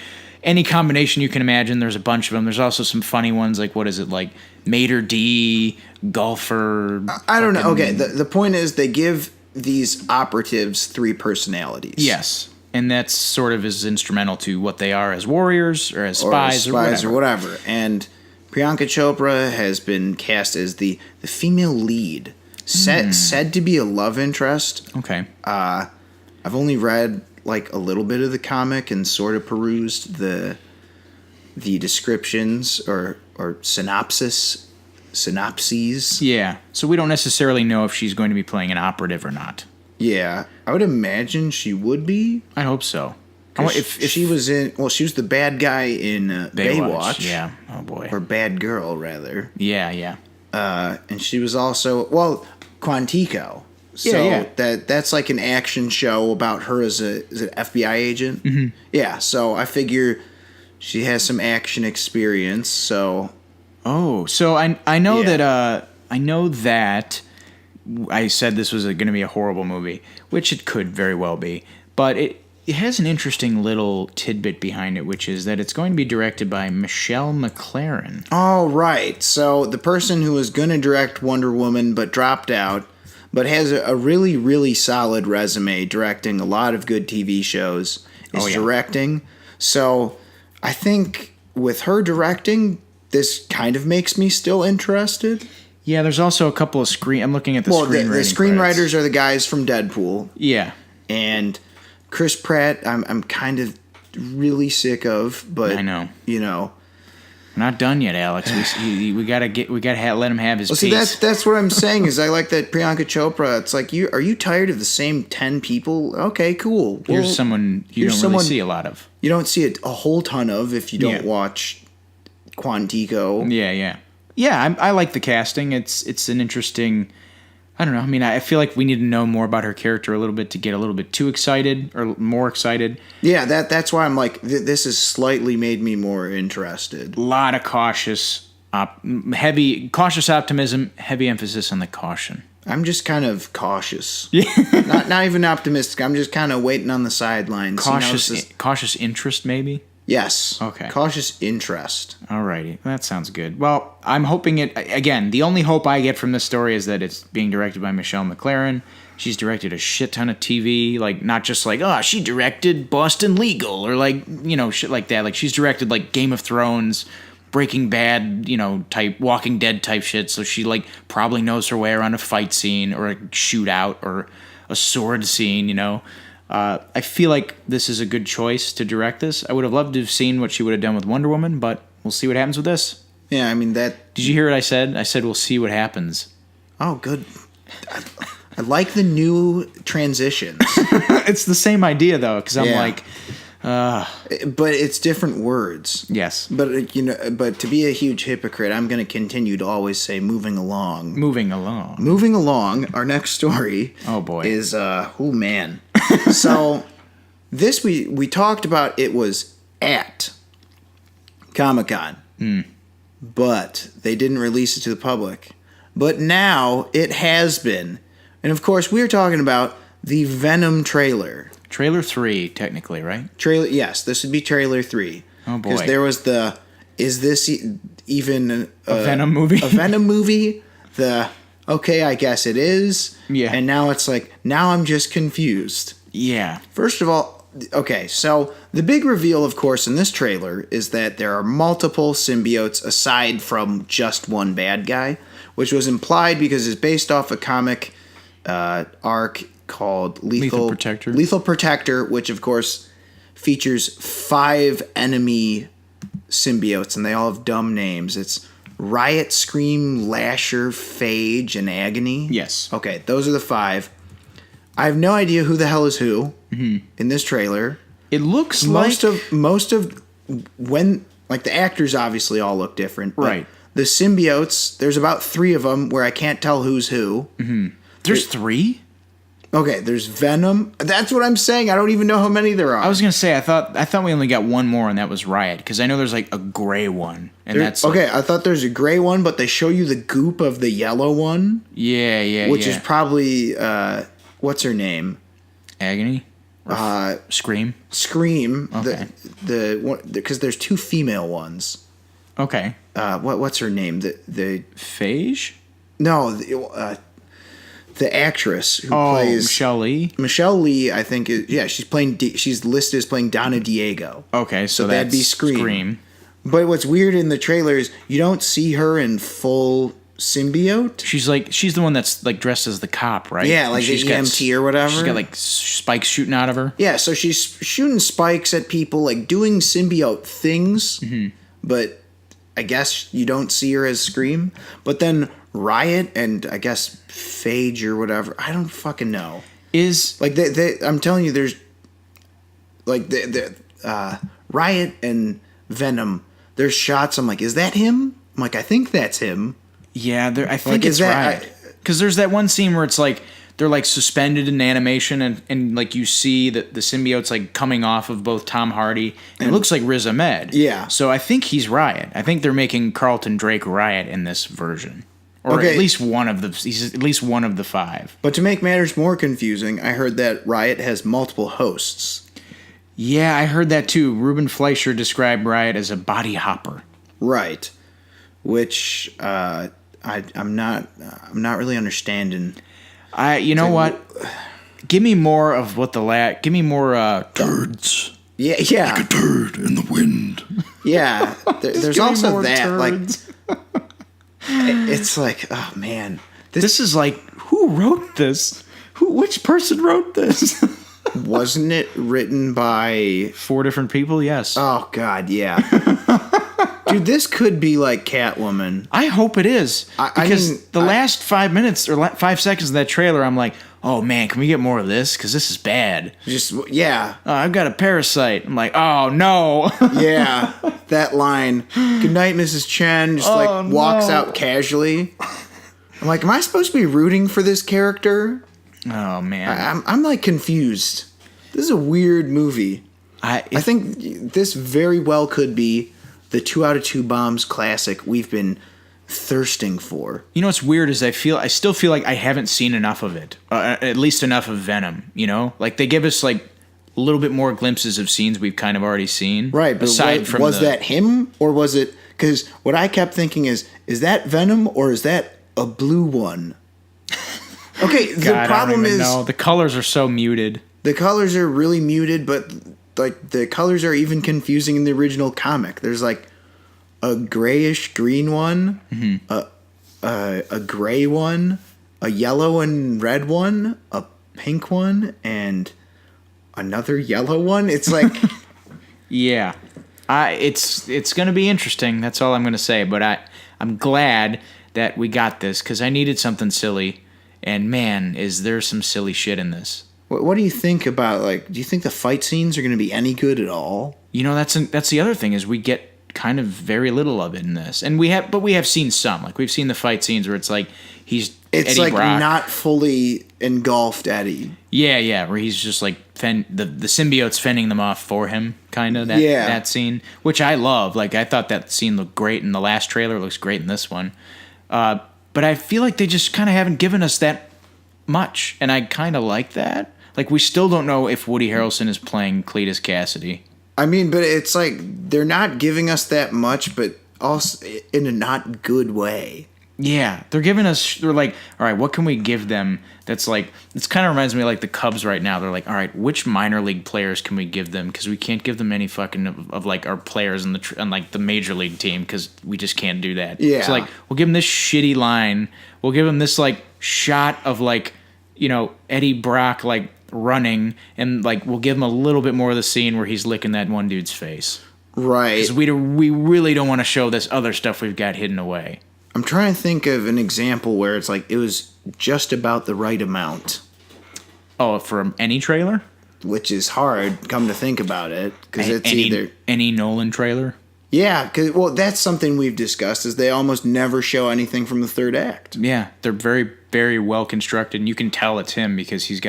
Any combination you can imagine. There's a bunch of them. There's also some funny ones like, what is it, like Maitre D, golfer. I don't know. Okay, the point is they give these operatives 3 personalities. Yes. And that's sort of is instrumental to what they are as warriors or as spies or whatever. And Priyanka Chopra has been cast as the female lead, said to be a love interest. Okay. I've only read like a little bit of the comic and sort of perused the descriptions or synopses. Yeah. So we don't necessarily know if she's going to be playing an operative or not. Yeah, I would imagine she would be. I hope so. If she was she was the bad guy in Baywatch. Yeah. Oh boy. Or bad girl rather. Yeah. And she was also Quantico. So that's like an action show about her as an FBI agent. Mm-hmm. Yeah. So I figure she has some action experience. So. Oh, so I know that I said this was going to be a horrible movie, which it could very well be, but it has an interesting little tidbit behind it, which is that it's going to be directed by Michelle McLaren. Oh, right. So the person who was going to direct Wonder Woman but dropped out, but has a really, really solid resume directing a lot of good TV shows, is directing. So I think with her directing, this kind of makes me still interested. Yeah, there's also a couple of I'm looking at the screenwriting. The screenwriters credits are the guys from Deadpool. Yeah. And Chris Pratt, I'm kind of really sick of, but I know. You know, we're not done yet, Alex. We gotta let him have his piece. See, that's what I'm saying. Is I like that Priyanka Chopra. It's like are you tired of the same 10 people? Okay, cool. Here's someone you don't really see a lot of. You don't see a whole ton of if you don't watch Quantico. Yeah, I like the casting. It's an interesting. I don't know. I mean, I feel like we need to know more about her character a little bit to get a little bit too excited or more excited. Yeah, that's why I'm like, this has slightly made me more interested. A lot of cautious cautious optimism, heavy emphasis on the caution. I'm just kind of cautious. Yeah. not even optimistic. I'm just kind of waiting on the sidelines. Cautious interest, maybe? Yes. Okay. Cautious interest. Alrighty. That sounds good. Well, I'm hoping it... Again, the only hope I get from this story is that it's being directed by Michelle McLaren. She's directed a shit ton of TV. Like, not just like, she directed Boston Legal or like, shit like that. Like, she's directed like Game of Thrones, Breaking Bad, type Walking Dead type shit. So she like probably knows her way around a fight scene or a shootout or a sword scene. I feel like this is a good choice to direct this. I would have loved to have seen what she would have done with Wonder Woman, but we'll see what happens with this. Yeah, I mean that. Did you hear what I said? I said we'll see what happens. Oh, good. I like the new transitions. It's the same idea though, because I'm like. But it's different words. Yes. But but to be a huge hypocrite, I'm going to continue to always say moving along. Moving along. Moving along, our next story is man. So this we talked about, it was at Comic-Con. But they didn't release it to the public. But now it has been. And of course, we're talking about the Venom trailer. Trailer 3, technically, right? Yes, this would be trailer 3. Oh, boy. Because there was is this even a Venom movie? A Venom movie? Okay, I guess it is. Yeah. And now it's like, now I'm just confused. Yeah. First of all, okay, so the big reveal, of course, in this trailer is that there are multiple symbiotes aside from just one bad guy, which was implied because it's based off a comic arc called Lethal Protector, which of course features 5 enemy symbiotes, and they all have dumb names. It's Riot, Scream, Lasher, Phage, and Agony. Yes. Okay, those are the 5. I have no idea who the hell is who in this trailer. It looks most of when, like, the actors obviously all look different. Right. The symbiotes, there's about 3 of them where I can't tell who's who. There's 3? Okay, there's Venom. That's what I'm saying. I don't even know how many there are. I was gonna say I thought we only got one more, and that was Riot, because I know there's like a gray one, and that's okay. I thought there's a gray one, but they show you the goop of the yellow one. Yeah, which is probably what's her name? Agony. Scream. Scream. Okay. Because there's 2 female ones. Okay. What's her name? The Phage? No. The actress who plays Michelle Lee. Michelle Lee, I think, she's listed as playing Donna Diego. Okay, so that'd be Scream. But what's weird in the trailer is you don't see her in full symbiote. She's the one that's like dressed as the cop, right? Yeah, like the EMT or whatever. She's got like spikes shooting out of her. Yeah, so she's shooting spikes at people, like doing symbiote things. But I guess you don't see her as Scream. But then Riot and I guess Phage or whatever, I don't fucking know. Is like I'm telling you, there's like the Riot and Venom. There's shots. I'm like, is that him? I'm like, I think that's him. Yeah, I think it's Riot. Because there's that one scene where it's like they're like suspended in animation, and like you see the symbiotes like coming off of both Tom Hardy, and it looks like Riz Ahmed. Yeah. So I think he's Riot. I think they're making Carlton Drake Riot in this version. Or at least he's at least one of the 5. But to make matters more confusing, I heard that Riot has multiple hosts. Yeah, I heard that too. Ruben Fleischer described Riot as a body hopper. Right. Which I'm not really understanding. You know what? Give me more of what give me more turds. Yeah. Like a turd in the wind. Yeah. There's also that turds. like it's like, oh man, this is like, who wrote this? Which person wrote this? Wasn't it written by 4 different people? Yes. Oh God, yeah. Dude, this could be like Catwoman. I hope it is. Because the last 5 minutes or 5 seconds of that trailer, I'm like, oh man, can we get more of this? Because this is bad. Yeah. I've got a parasite. I'm like, oh no. Yeah. That line, good night, Mrs. Chen, just walks out casually. I'm like, am I supposed to be rooting for this character? Oh man. I'm like confused. This is a weird movie. I think this very well could be the 2 out of 2 bombs classic we've been thirsting for. You know what's weird is I still feel like I haven't seen enough of it. At least enough of Venom, you know? Like, they give us, like, a little bit more glimpses of scenes we've kind of already seen. Right, but was that him, or was it... Because what I kept thinking is that Venom, or is that a blue one? Okay, the problem is... No, the colors are so muted. The colors are really muted, but, like, the colors are even confusing in the original comic. There's, like, a grayish green one, a gray one, a yellow and red one, a pink one, and another yellow one. It's like... Yeah. It's going to be interesting. That's all I'm going to say. But I'm glad that we got this because I needed something silly. And, man, is there some silly shit in this. What do you think about, like, do you think the fight scenes are going to be any good at all? You know, that's the other thing is we get kind of very little of it in this. And we have seen some. Like, we've seen the fight scenes where it's like it's Eddie like Brock. Not fully engulfed Eddie. Yeah, where he's just like the symbiote's fending them off for him, kind of, that scene, which I love. Like, I thought that scene looked great in the last trailer. It looks great in this one. But I feel like they just kind of haven't given us that much, and I kind of like that. Like, we still don't know if Woody Harrelson is playing Cletus Cassidy. I mean, but it's like they're not giving us that much, but also in a not good way. Yeah, they're like, all right, what can we give them that's like, this kind of reminds me of like the Cubs right now. They're like, all right, which minor league players can we give them? Because we can't give them any fucking of like our players on like the major league team because we just can't do that. Yeah. So like, we'll give them this shitty line. We'll give them this like shot of like, you know, Eddie Brock like running, and like we'll give him a little bit more of the scene where he's licking that one dude's face. Right. Because we really don't want to show this other stuff we've got hidden away. I'm trying to think of an example where it's like it was just about the right amount. Oh, for any trailer? Which is hard, come to think about it, because it's either any Nolan trailer. Yeah, because that's something we've discussed is they almost never show anything from the third act. Yeah, they're very, very well constructed, and you can tell it's him because he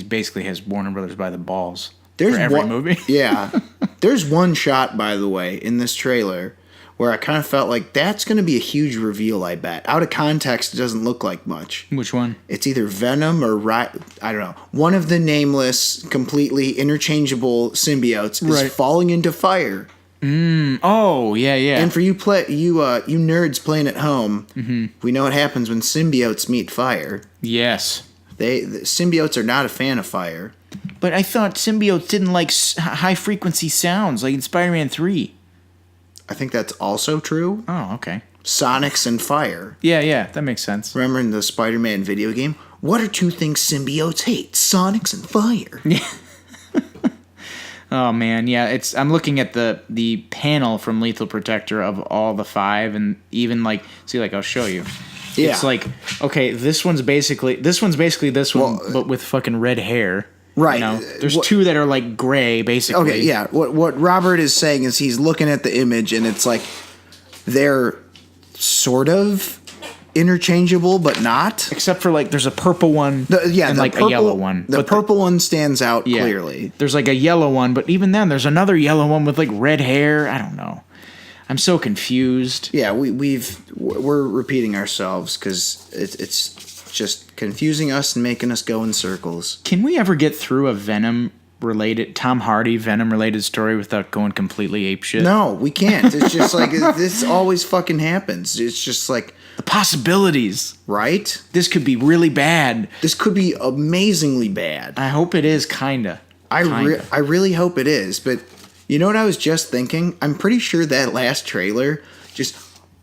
basically has Warner Brothers by the balls for every movie. Yeah, there's one shot, by the way, in this trailer where I kind of felt like that's going to be a huge reveal, I bet. Out of context, it doesn't look like much. Which one? It's either Venom or I don't know. One of the nameless, completely interchangeable symbiotes is falling into fire. Oh, yeah. And for you nerds playing at home, we know what happens when symbiotes meet fire. Yes. The symbiotes are not a fan of fire. But I thought symbiotes didn't like high-frequency sounds, like in Spider-Man 3. I think that's also true. Oh, okay. Sonics and fire. Yeah, that makes sense. Remember in the Spider-Man video game? What are two things symbiotes hate? Sonics and fire. Yeah. Oh, man, yeah. I'm looking at the panel from Lethal Protector of all the 5, and even like, see, like I'll show you. Yeah. It's like, okay, this one's basically this one, but with fucking red hair. Right. You know, there's 2 that are like gray, basically. Okay, yeah. What Robert is saying is he's looking at the image and it's like they're sort of interchangeable, but not. Except for like there's a purple one and like a yellow one. The purple one stands out clearly. There's like a yellow one, but even then there's another yellow one with like red hair. I don't know. I'm so confused. Yeah, we're repeating ourselves because it's just confusing us and making us go in circles. Can we ever get through a Tom Hardy Venom related story without going completely apeshit? No, we can't. It's just like this always fucking happens. It's just like the possibilities. Right? This could be really bad. This could be amazingly bad. I hope it is, kinda. I really hope it is, but you know what I was just thinking? I'm pretty sure that last trailer just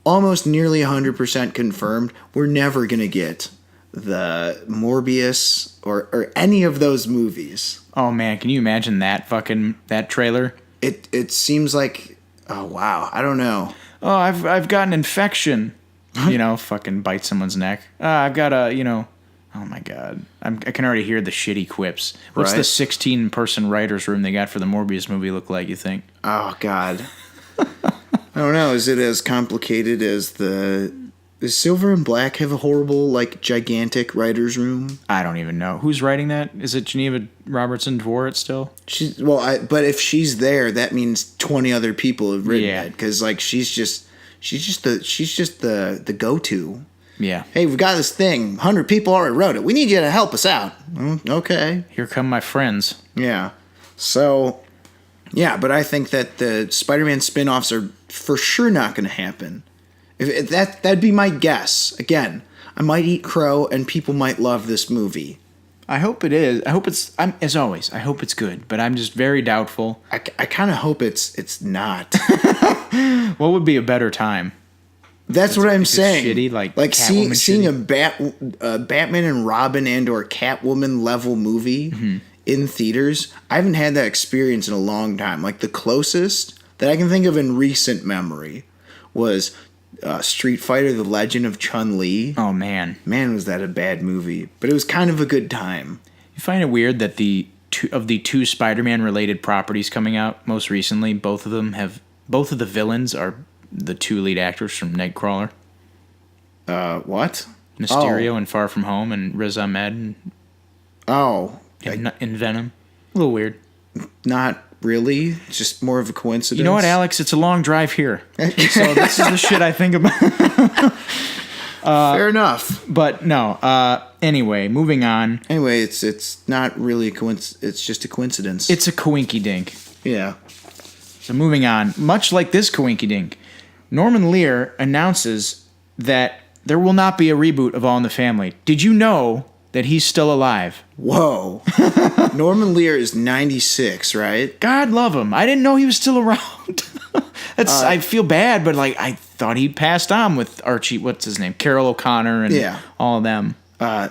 almost nearly 100% confirmed we're never going to get the Morbius or any of those movies. Oh man, can you imagine that trailer? It seems like, oh wow, I don't know. Oh, I've got an infection. You know, fucking bite someone's neck. I've got oh my god. I can already hear the shitty quips. What's the 16-person writer's room they got for the Morbius movie look like, you think? Oh god. I don't know. Is it as complicated as the Does Silver and Black have a horrible, like, gigantic writer's room? I don't even know. Who's writing that? Is it Geneva Robertson Dvorak still? But if she's there, that means 20 other people have written it. Because, like, she's just the go-to. Yeah. Hey, we've got this thing. 100 people already wrote it. We need you to help us out. Okay. Here come my friends. Yeah. So, yeah, but I think that the Spider-Man spin-offs are for sure not going to happen. If that'd be my guess. Again, I might eat crow and people might love this movie. I hope it is. I hope it's. As always, I hope it's good, but I'm just very doubtful. I kind of hope it's not. What would be a better time? That's what I'm saying. Shitty, like seeing shitty. a Batman and Robin and or Catwoman level movie in theaters. I haven't had that experience in a long time. Like the closest that I can think of in recent memory was Street Fighter: The Legend of Chun-Li. Oh man, was that a bad movie? But it was kind of a good time. You find it weird that the two Spider-Man related properties coming out most recently, both of the villains are the two lead actors from Nightcrawler. What? Mysterio in Far From Home and Riz Ahmed in Venom. A little weird. Not really. It's just more of a coincidence. You know what, Alex? It's a long drive here. So this is the shit I think about. Fair enough. But no. Anyway, moving on. Anyway, it's not really a coincidence. It's just a coincidence. It's a coinky dink. Yeah. So moving on. Much like this coinky dink, Norman Lear announces that there will not be a reboot of All in the Family. Did you know that he's still alive? Whoa. Norman Lear is 96, right? God love him. I didn't know he was still around. I feel bad, but like I thought he passed on with Archie, what's his name? Carol O'Connor and all of them.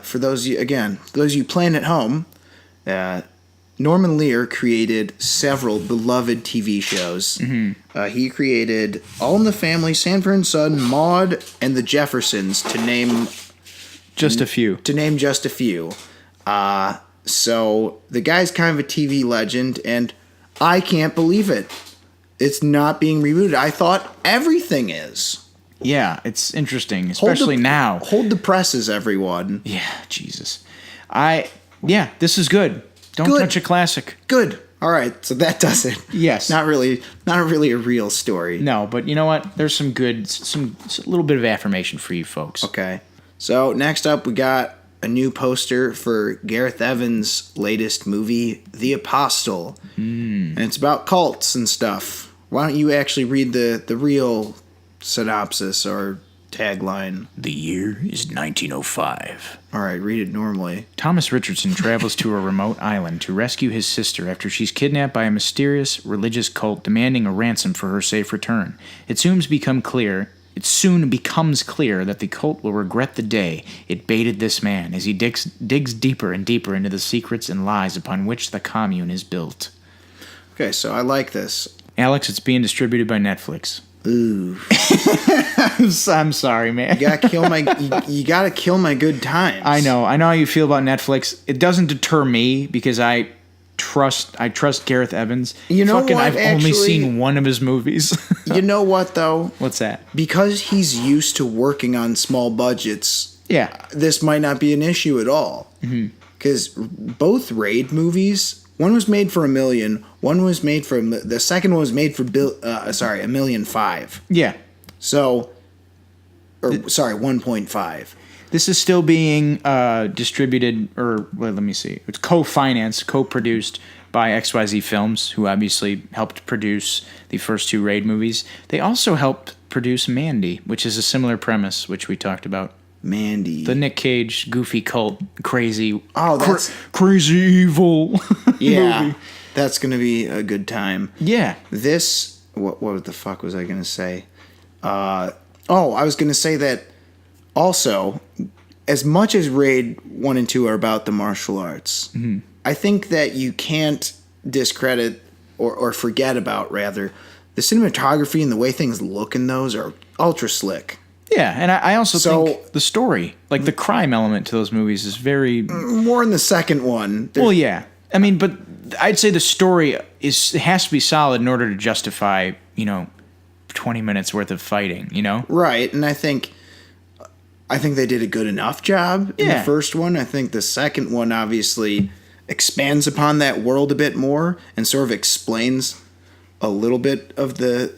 For those of you playing at home, Norman Lear created several beloved TV shows. Mm-hmm. He created All in the Family, Sanford and Son, Maude, and The Jeffersons, to name just a few. So the guy's kind of a TV legend, and I can't believe it. It's not being rebooted. I thought everything is. Yeah, it's interesting, especially now. Hold the presses, everyone. Yeah, Jesus. This is good. Don't touch a classic. Good. All right, so that does it. Yes. Not really a real story. No, but you know what? There's some little bit of affirmation for you folks. Okay. So next up, we got a new poster for Gareth Evans' latest movie, The Apostle. And it's about cults and stuff. Why don't you actually read the real synopsis or tagline? The year is 1905. All right, read it normally. Thomas Richardson travels to a remote island to rescue his sister after she's kidnapped by a mysterious religious cult demanding a ransom for her safe return. It soon becomes clear that the cult will regret the day it baited this man as he digs deeper and deeper into the secrets and lies upon which the commune is built. Okay, so I like this. Alex, it's being distributed by Netflix. Ooh. I'm sorry, man. You gotta kill my good times. I know how you feel about Netflix. It doesn't deter me because I trust Gareth Evans. You know what? I've only seen one of his movies. You know what though? What's that? Because he's used to working on small budgets. Yeah. This might not be an issue at all. Because both Raid movies, one was made for $1 million. The second one was made for $1.5 million. Yeah. So, 1.5. This is still being distributed, let me see. It's co-financed, co-produced by XYZ Films, who obviously helped produce the first two Raid movies. They also helped produce Mandy, which is a similar premise, which we talked about. Mandy. The Nick Cage, goofy cult, crazy, crazy evil movie. That's going to be a good time. Yeah. This, what the fuck was I going to say? I was going to say that also, as much as Raid 1 and 2 are about the martial arts, I think that you can't discredit or forget about, rather, the cinematography and the way things look in those are ultra slick. Yeah, and I also think the story, like the crime element to those movies is very... More in the second one. Well, yeah. I mean, but I'd say the story has to be solid in order to justify, 20 minutes worth of fighting, Right, and I think I think they did a good enough job in the Yeah. first one. I think the second one obviously expands upon that world a bit more and sort of explains a little bit of the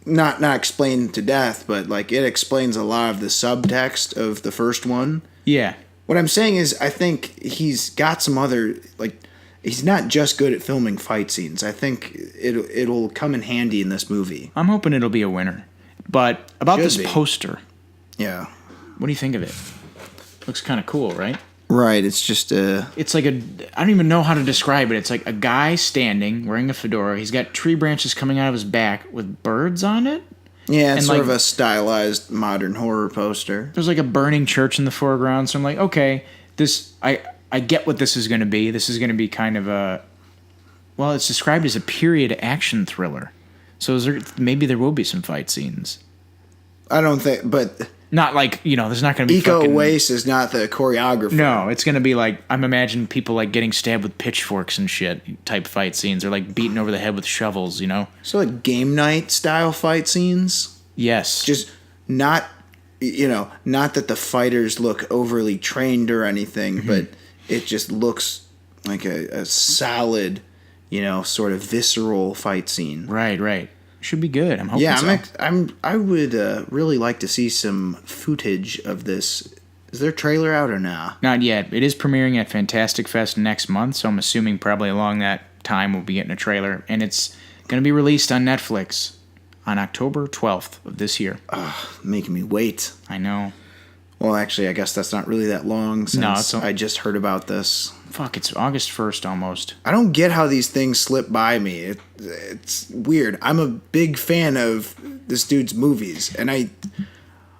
not explained to death, but like it explains a lot of the subtext of the first one. Yeah. What I'm saying is I think he's got some other like he's not just good at filming fight scenes. I think it'll come in handy in this movie. I'm hoping it'll be a winner. But about Should this be. poster, Yeah. what do you think of it? Looks kind of cool, right? Right, it's just It's like I don't even know how to describe it. It's like a guy standing, wearing a fedora. He's got tree branches coming out of his back with birds on it. yeah, it's and, sort like- of a stylized modern horror poster. There's like a burning church in the foreground. So I'm like, okay, I get what this is going to be. This is going to be kind of a, well, it's described as a period action thriller. So maybe there will be some fight scenes. I don't think, but Not like, there's not going to be Iko fucking... Uwais is not the choreographer. No, it's going to be like, I'm imagining people like getting stabbed with pitchforks and shit type fight scenes, or like beaten over the head with shovels, So like game night style fight scenes. Yes. Just not, not that the fighters look overly trained or anything, but it just looks like a solid, sort of visceral fight scene. Right. Should be good. I'm hoping so. I would really like to see some footage of this. Is there a trailer out or nah? Not yet. It is premiering at Fantastic Fest next month, so I'm assuming probably along that time we'll be getting a trailer. And it's going to be released on Netflix on October 12th of this year. Making me wait. I know. Well, actually, I guess that's not really that long since it's I just heard about this. Fuck, it's August 1st almost. I don't get how these things slip by me. It's weird. I'm a big fan of this dude's movies, and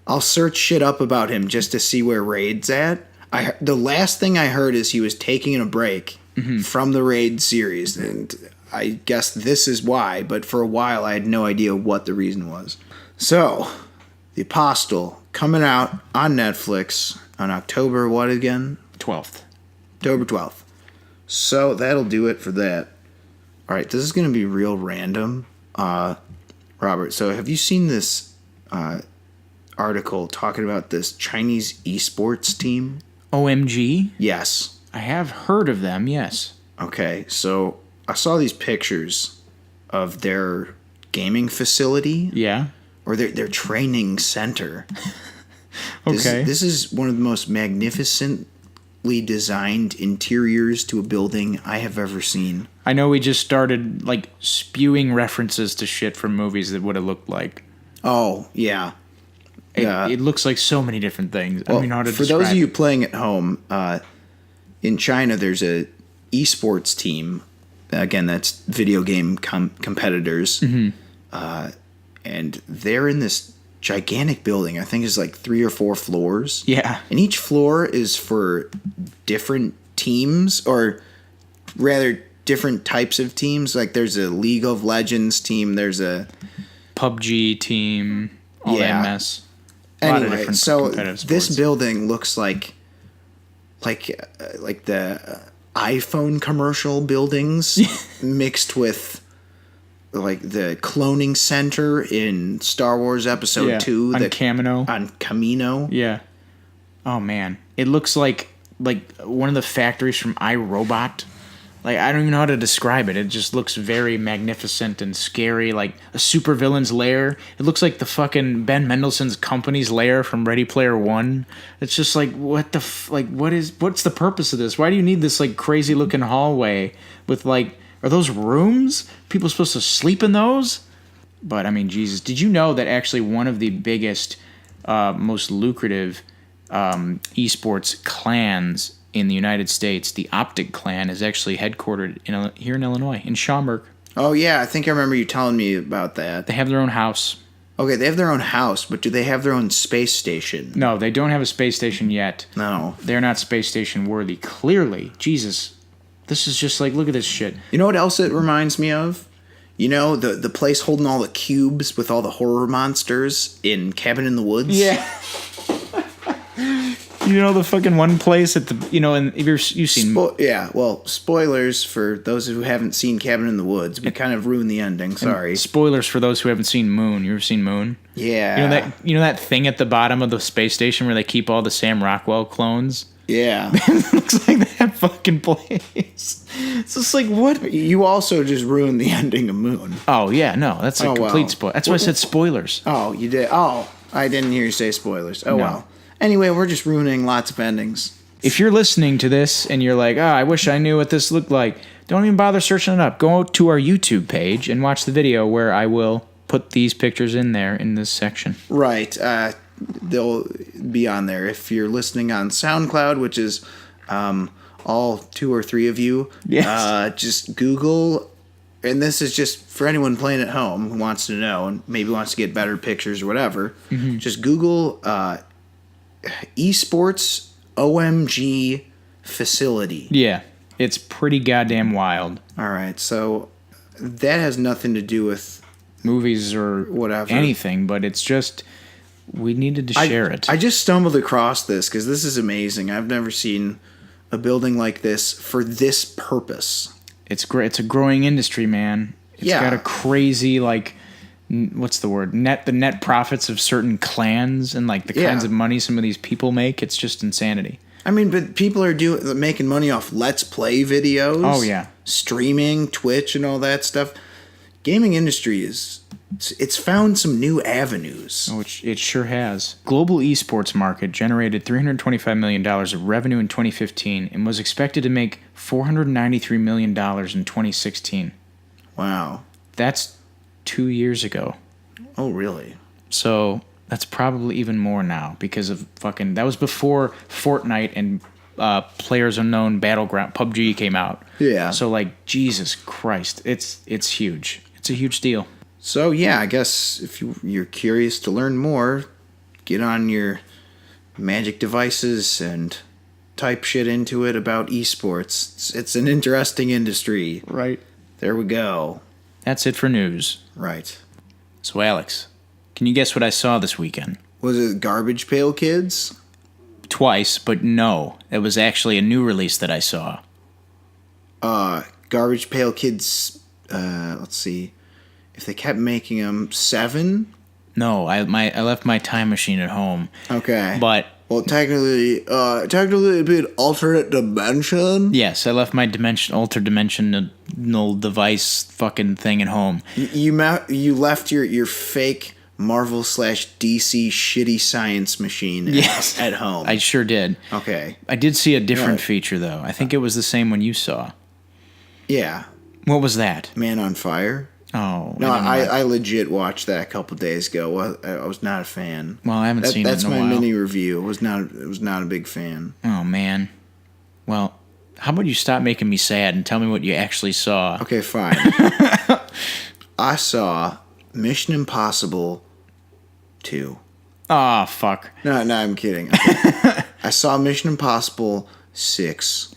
I'll search shit up about him just to see where Raid's at. The last thing I heard is he was taking a break from the Raid series, and I guess this is why, but for a while I had no idea what the reason was. So, The Apostle, coming out on Netflix on October, what again? 12th. October 12th. So that'll do it for that. All right, this is going to be real random. Robert, so have you seen this article talking about this Chinese eSports team? OMG? Yes. I have heard of them, yes. Okay, so I saw these pictures of their gaming facility. Yeah. Or their training center. Okay. This is one of the most magnificently designed interiors to a building I have ever seen. I know we just started like spewing references to shit from movies that would have looked like. Oh, yeah. It looks like so many different things. I don't even know how to for describe those of you it. playing at home, in China there's a esports team. Again, that's video game competitors. And they're in this gigantic building. I think it's like 3 or 4 floors. Yeah. And each floor is for different teams, or rather different types of teams. Like there's a League of Legends team. There's a PUBG team. All that mess. A lot of Anyway, different so competitive this sports. building looks like the iPhone commercial buildings mixed with like the cloning center in Star Wars Episode 2 on Camino. on Camino. Yeah. Oh man, it looks like one of the factories from iRobot. Like I don't even know how to describe it. It just looks very magnificent and scary, like a supervillain's lair. It looks like the fucking Ben Mendelsohn's company's lair from Ready Player One. It's just like what's the purpose of this? Why do you need this like crazy looking hallway with like, are those rooms? People supposed to sleep in those? But I mean, Jesus, did you know that actually one of the biggest, most lucrative esports clans in the United States, the Optic clan, is actually headquartered here in Illinois, in Schaumburg. Oh yeah, I think I remember you telling me about that. They have their own house. Okay, they have their own house, but do they have their own space station? No, they don't have a space station yet. No. They're not space station worthy. Clearly. Jesus. This is just like, look at this shit. You know what else it reminds me of? You know, the place holding all the cubes with all the horror monsters in Cabin in the Woods? Yeah. You know the fucking one place at the and you've seen spoilers for those who haven't seen Cabin in the Woods. We kind of ruined the ending. Sorry. Spoilers for those who haven't seen Moon. You ever seen Moon? Yeah. You know that thing at the bottom of the space station where they keep all the Sam Rockwell clones? Yeah. It looks like that fucking place. It's just like, what? You also just ruined the ending of Moon. Oh, yeah, no, that's a complete spoiler. That's why I said spoilers. Oh, you did? Oh, I didn't hear you say spoilers. Oh, No. well. Anyway, we're just ruining lots of endings. If you're listening to this and you're like, I wish I knew what this looked like, don't even bother searching it up. Go to our YouTube page and watch the video where I will put these pictures in there in this section. Right. They'll be on there. If you're listening on SoundCloud, which is all 2 or 3 of you, just Google, and this is just for anyone playing at home who wants to know and maybe wants to get better pictures or whatever, just Google eSports OMG facility. Yeah, it's pretty goddamn wild. All right, so that has nothing to do with movies or whatever, anything, but it's just we needed to share it. I just stumbled across this because this is amazing. I've never seen a building like this for this purpose. It's great. It's a growing industry, man. It's got a crazy, like, what's the word? The net profits of certain clans and like the kinds of money some of these people make. It's just insanity. I mean, but people are making money off Let's Play videos. Oh yeah, streaming, Twitch, and all that stuff. Gaming industry it's found some new avenues. Oh, it sure has. Global esports market generated $325 million of revenue in 2015 and was expected to make $493 million in 2016. Wow. That's 2 years ago. Oh, really? So that's probably even more now because of that was before Fortnite and PlayerUnknown's Battleground PUBG came out. Yeah. So like Jesus Christ, it's huge. It's a huge deal. So yeah, I guess if you're curious to learn more, get on your magic devices and type shit into it about esports. It's an interesting industry. Right. There we go. That's it for news. Right. So Alex, can you guess what I saw this weekend? Was it Garbage Pail Kids? Twice, but no. It was actually a new release that I saw. Garbage Pail Kids, let's see. If they kept making them, 7? No, I left my time machine at home. Okay. But well, technically it'd be an alternate dimension. Yes, I left my interdimensional device fucking thing at home. You left your fake Marvel/DC shitty science machine at home. I sure did. Okay. I did see a different feature though. I think it was the same one you saw. Yeah. What was that? Man on Fire. Oh. No, I legit watched that a couple days ago. I was not a fan. Well, I haven't seen it in a while. That's my mini review. It was not a big fan. Oh, man. Well, how about you stop making me sad and tell me what you actually saw? Okay, fine. I saw Mission Impossible 2. Oh, fuck. No, I'm kidding. Okay. I saw Mission Impossible 6.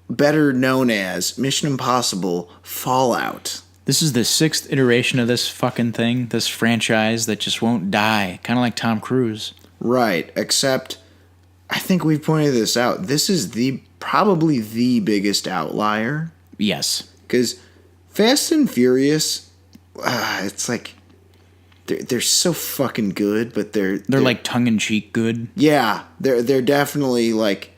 Better known as Mission Impossible Fallout. This is the 6th iteration of this fucking thing, this franchise that just won't die. Kind of like Tom Cruise. Right, except I think we've pointed this out. This is probably the biggest outlier. Yes. Because Fast and Furious, it's like they're so fucking good, but they're like tongue-in-cheek good. Yeah, they're definitely like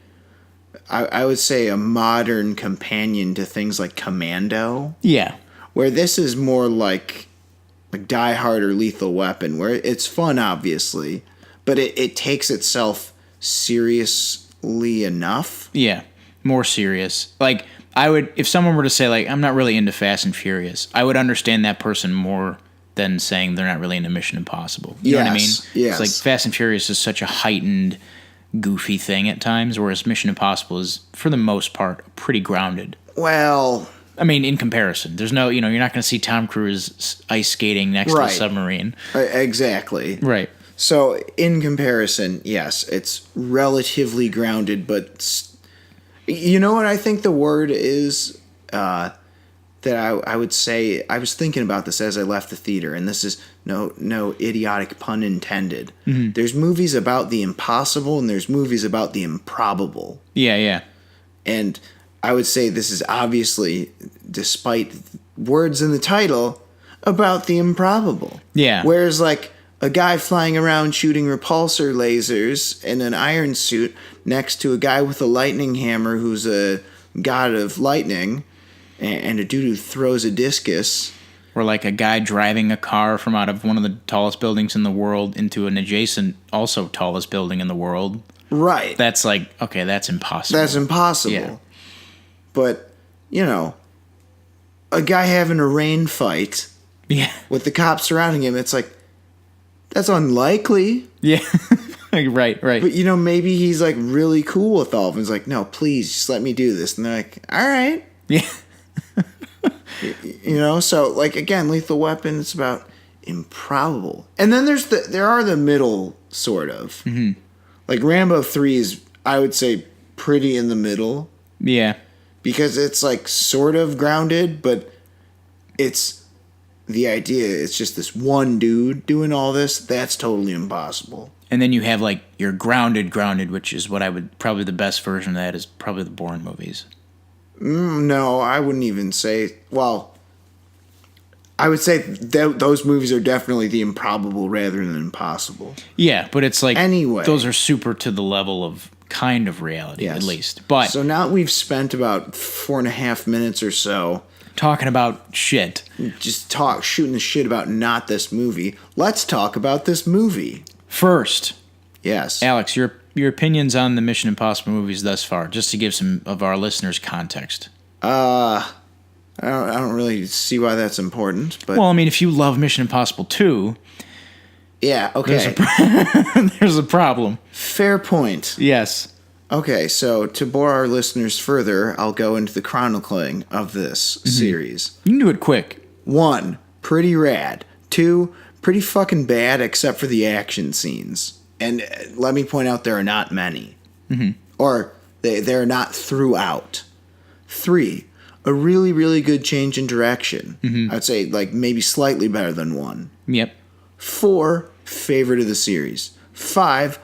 I would say a modern companion to things like Commando. Yeah. Where this is more like Die Hard or Lethal Weapon, where it's fun, obviously, but it takes itself seriously enough. Yeah, more serious. Like, if someone were to say, like, I'm not really into Fast and Furious, I would understand that person more than saying they're not really into Mission Impossible. You know what I mean? Yes. It's like Fast and Furious is such a heightened, goofy thing at times, whereas Mission Impossible is, for the most part, pretty grounded. Well, I mean, in comparison, there's no, you're not going to see Tom Cruise ice skating next to a submarine. Exactly. Right. So, in comparison, yes, it's relatively grounded, but you know what I think the word is? that I would say, I was thinking about this as I left the theater, and this is no idiotic pun intended. Mm-hmm. There's movies about the impossible, and there's movies about the improbable. Yeah. And I would say this is obviously, despite words in the title, about the improbable. Yeah. Whereas, like, a guy flying around shooting repulsor lasers in an iron suit next to a guy with a lightning hammer who's a god of lightning, and a dude who throws a discus. Or like a guy driving a car from out of one of the tallest buildings in the world into an adjacent, also tallest building in the world. Right. That's like, okay, that's impossible. That's impossible. Yeah. But, you know, a guy having a rain fight with the cops surrounding him, it's like, that's unlikely. Yeah. Right. But, you know, maybe he's, like, really cool with all of them. He's like, no, please, just let me do this. And they're like, all right. Yeah. You know, so, like, again, Lethal Weapon, it's about improbable. And then there are the middle, sort of. Mm-hmm. Like, Rambo 3 is, I would say, pretty in the middle. Yeah. Because it's, like, sort of grounded, but it's the idea, it's just this one dude doing all this. That's totally impossible. And then you have, like, your grounded, which is what I would, probably the best version of that is probably the Bourne movies. No, I wouldn't even say, well, I would say those movies are definitely the improbable rather than impossible. Yeah, but it's like, anyway, those are super to the level of kind of reality, at least. But so now we've spent about 4.5 minutes or so talking about shit. Just shooting the shit about not this movie. Let's talk about this movie. First. Yes. Alex, your opinions on the Mission Impossible movies thus far, just to give some of our listeners context. I don't really see why that's important. But well, I mean, if you love Mission Impossible 2... Yeah, okay. There's a problem. Fair point. Yes. Okay, so to bore our listeners further, I'll go into the chronicling of this series. You can do it quick. 1, pretty rad. 2, pretty fucking bad except for the action scenes. And let me point out there are not many. Mm-hmm. Or they're not throughout. 3, a really, really good change in direction. Mm-hmm. I'd say like maybe slightly better than 1. Yep. 4, favorite of the series. 5,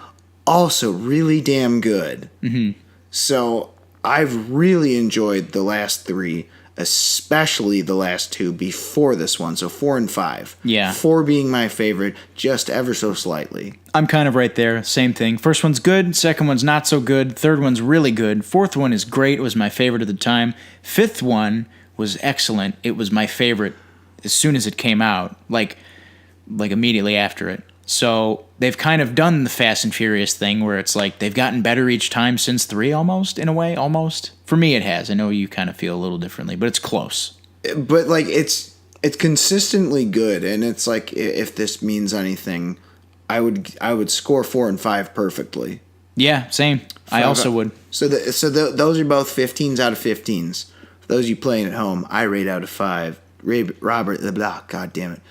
also really damn good. Mm-hmm. So I've really enjoyed the last 3, especially the last 2 before this one. So 4 and 5. Yeah. 4 being my favorite, just ever so slightly. I'm kind of right there. Same thing. First one's good. Second one's not so good. Third one's really good. Fourth one is great. It was my favorite at the time. Fifth one was excellent. It was my favorite as soon as it came out. Like immediately after it. So they've kind of done the Fast and Furious thing where it's like they've gotten better each time since 3 almost, in a way, almost. For me it has. I know you kind of feel a little differently, but it's close. But like it's consistently good, and it's like if this means anything, I would score 4 and 5 perfectly. Yeah, same. I also would. So those are both 15s out of 15s. For those of you playing at home, I rate out of 5. God damn it.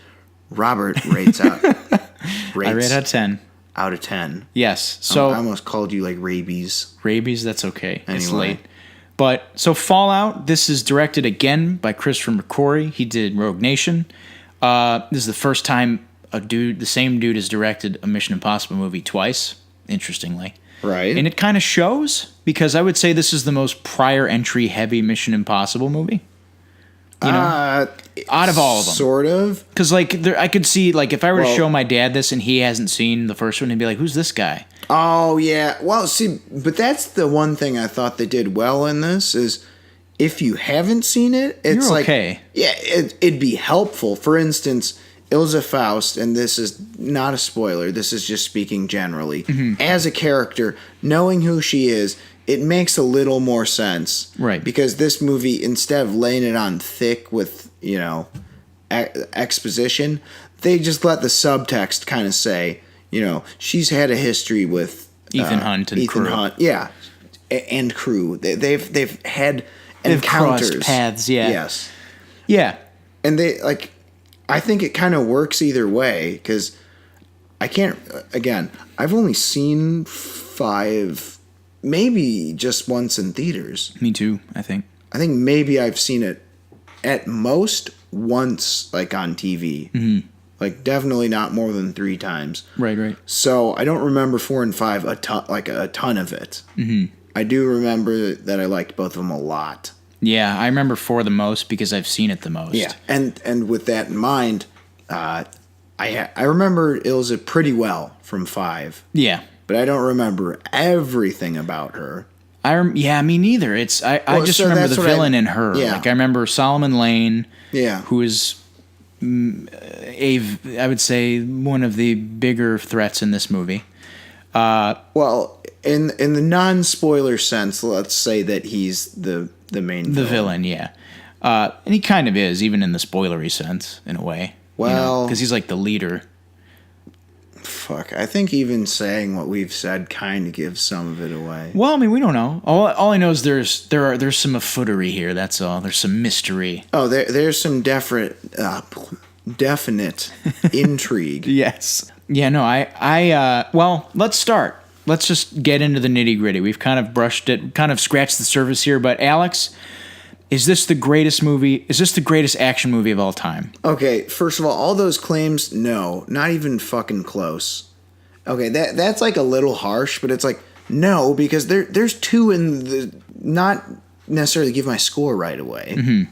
Robert rates out. I rate out of 10. Out of 10. Yes. So I almost called you like rabies. Rabies, that's okay. Anyway. It's late. But so Fallout, this is directed again by Christopher McQuarrie. He did Rogue Nation. This is the first time the same dude has directed a Mission Impossible movie twice, interestingly. Right. And it kind of shows, because I would say this is the most prior entry heavy Mission Impossible movie. You know, out of all of them, sort of. Because I could see if I were to show my dad this and he hasn't seen the first one, he'd be like, "Who's this guy?" Oh yeah. Well, see, but that's the one thing I thought they did well in this is if you haven't seen it, it's You're okay. Yeah, it'd be helpful. For instance, Ilsa Faust, and this is not a spoiler. This is just speaking generally. Mm-hmm. As a character, knowing who she is, it makes a little more sense. Right. Because this movie, instead of laying it on thick with, exposition, they just let the subtext kind of say, she's had a history with Ethan Hunt and Ethan crew. Hunt, yeah, and crew. They've had encounters. Crossed paths, yeah. Yes. Yeah. And I think it kind of works either way, because I've only seen 5... Maybe just once in theaters. Me too, I think. I think maybe I've seen it at most once, like on TV. Mm-hmm. Like definitely not more than 3 times. Right. So I don't remember 4 and 5 a ton of it. Mm-hmm. I do remember that I liked both of them a lot. Yeah, I remember 4 the most because I've seen it the most. Yeah, and with that in mind, I remember Ilsa pretty well from 5. Yeah, but I don't remember everything about her. Me neither. I just remember the villain in her. Yeah. Like I remember Solomon Lane. Yeah, who is I would say one of the bigger threats in this movie. Well, in the non-spoiler sense, let's say that he's the main villain. Yeah, and he kind of is, even in the spoilery sense, in a way. Well, because he's like the leader. Fuck, I think even saying what we've said kind of gives some of it away. Well, I mean, we don't know. All I know is there's some affootery here. That's all. There's some mystery. Oh, there's some definite intrigue. Yes. Yeah. No. Well, let's start. Let's just get into the nitty gritty. We've kind of brushed it, kind of scratched the surface here. But Alex, is this the greatest movie? Is this the greatest action movie of all time? Okay, first of all those claims, no, not even fucking close. Okay, that's like a little harsh, but it's like no, because there's 2 in the, not necessarily give my score right away,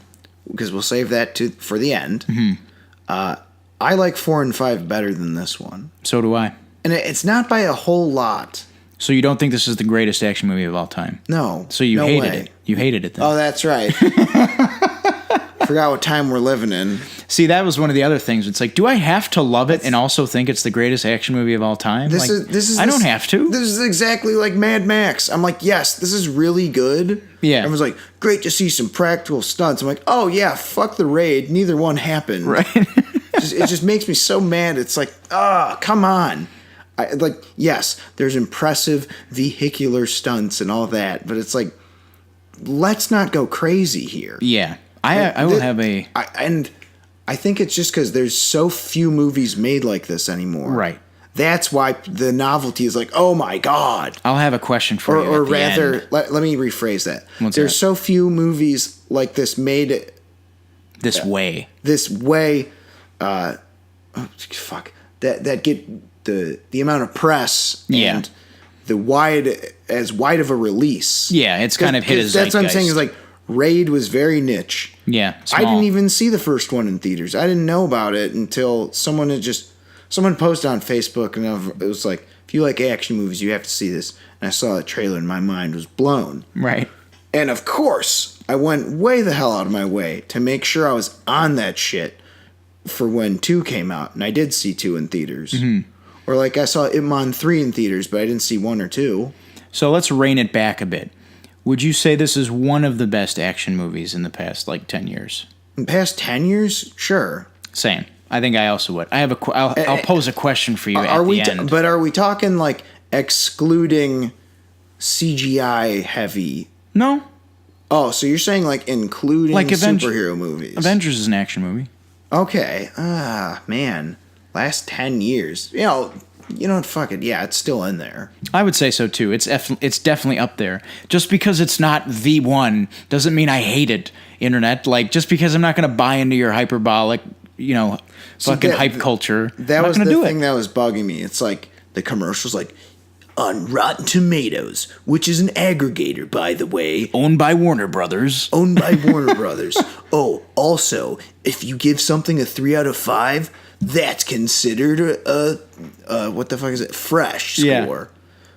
because we'll save that for the end. I like 4 and 5 better than this one. So do I. And it's not by a whole lot. So you don't think this is the greatest action movie of all time? No. So you hated it. You hated it then. Oh, that's right. Forgot what time we're living in. See, that was one of the other things. It's like, do I have to love it and also think it's the greatest action movie of all time? I don't have to. This is exactly like Mad Max. I'm like, yes, this is really good. Yeah. Everyone's like, great to see some practical stunts. I'm like, oh yeah, fuck the raid. Neither one happened. Right. It just makes me so mad. It's like, come on. Yes, there's impressive vehicular stunts and all that, but it's like, let's not go crazy here. Yeah. I will have a... And I think it's just because there's so few movies made like this anymore. Right. That's why the novelty is like, oh my God. I'll have a question for you. Or rather, let me rephrase that. There's so few movies like this made... This way. That get the amount of press and as wide of a release. Yeah, it's kind of hit as that's what I'm saying is like Raid was very niche. Yeah, small. I didn't even see the first one in theaters. I didn't know about it until someone posted on Facebook, and it was like, if you like action movies, you have to see this. And I saw the trailer, and my mind was blown. Right. And of course, I went way the hell out of my way to make sure I was on that shit for when 2 came out, and I did see 2 in theaters. Mm-hmm. Or like I saw Ip Man 3 in theaters, but I didn't see 1 or 2. So let's rein it back a bit. Would you say this is one of the best action movies in the past, 10 years? In the past 10 years? Sure. Same. I think I also would. I'll pose a question for you at the end. But are we talking excluding CGI heavy? No. Oh, so you're saying including superhero movies? Avengers is an action movie. Okay. Man. Last 10 years. You know what? Fuck it. Yeah, it's still in there. I would say so too. It's definitely up there. Just because it's not the one doesn't mean I hate it. Internet, just because I'm not going to buy into your hyperbolic, fucking hype culture. That was the thing that was bugging me. It's like the commercials, on Rotten Tomatoes, which is an aggregator, by the way, owned by Warner Brothers. Oh, also, if you give something a 3 out of 5. That's considered a what the fuck is it? Fresh score. Yeah.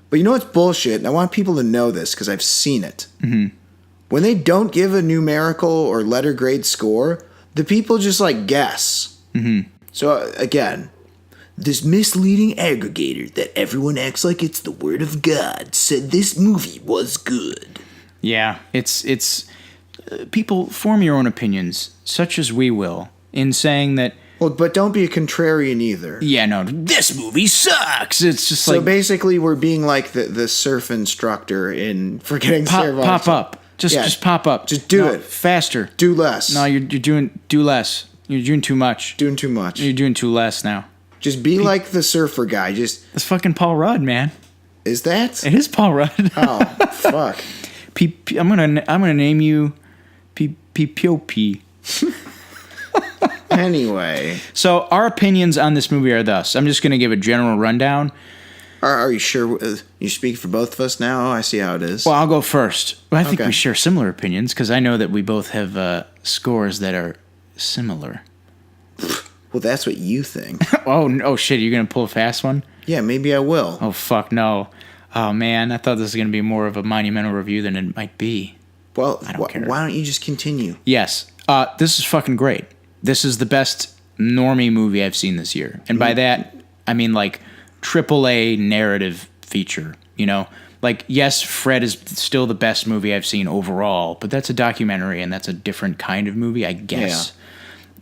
But you know what's bullshit? And I want people to know this because I've seen it. Mm-hmm. When they don't give a numerical or letter grade score, the people just guess. Mm-hmm. So again, this misleading aggregator that everyone acts like it's the word of God said this movie was good. Yeah, it's people form your own opinions, such as we will, in saying that. Well, but don't be a contrarian either. Yeah, no, this movie sucks. It's just so basically we're being like the surf instructor in Forgetting Sarah. Pop up. Just pop up. Just do it. Faster. Do less. No, do less. You're doing too much. Doing too much. You're doing too less now. Just be like the surfer guy. It's fucking Paul Rudd, man. Is that? It is Paul Rudd. Oh, fuck. I'm gonna name you P-P-O-P. Anyway. So our opinions on this movie are thus. I'm just going to give a general rundown. Are you sure you speak for both of us now? Oh, I see how it is. Well, I'll go first. Well, I think Okay. we share similar opinions because I know that we both have scores that are similar. Well, that's what you think. Oh, shit, you're going to pull a fast one? Yeah, maybe I will. Oh, fuck, no. Oh, man, I thought this was going to be more of a monumental review than it might be. Well, I don't care. why don't you just continue? Yes, this is fucking great. This is the best normie movie I've seen this year. And by that, I mean, like, AAA narrative feature, you know? Like, yes, Fred is still the best movie I've seen overall, but that's a documentary, and that's a different kind of movie, I guess. Yeah.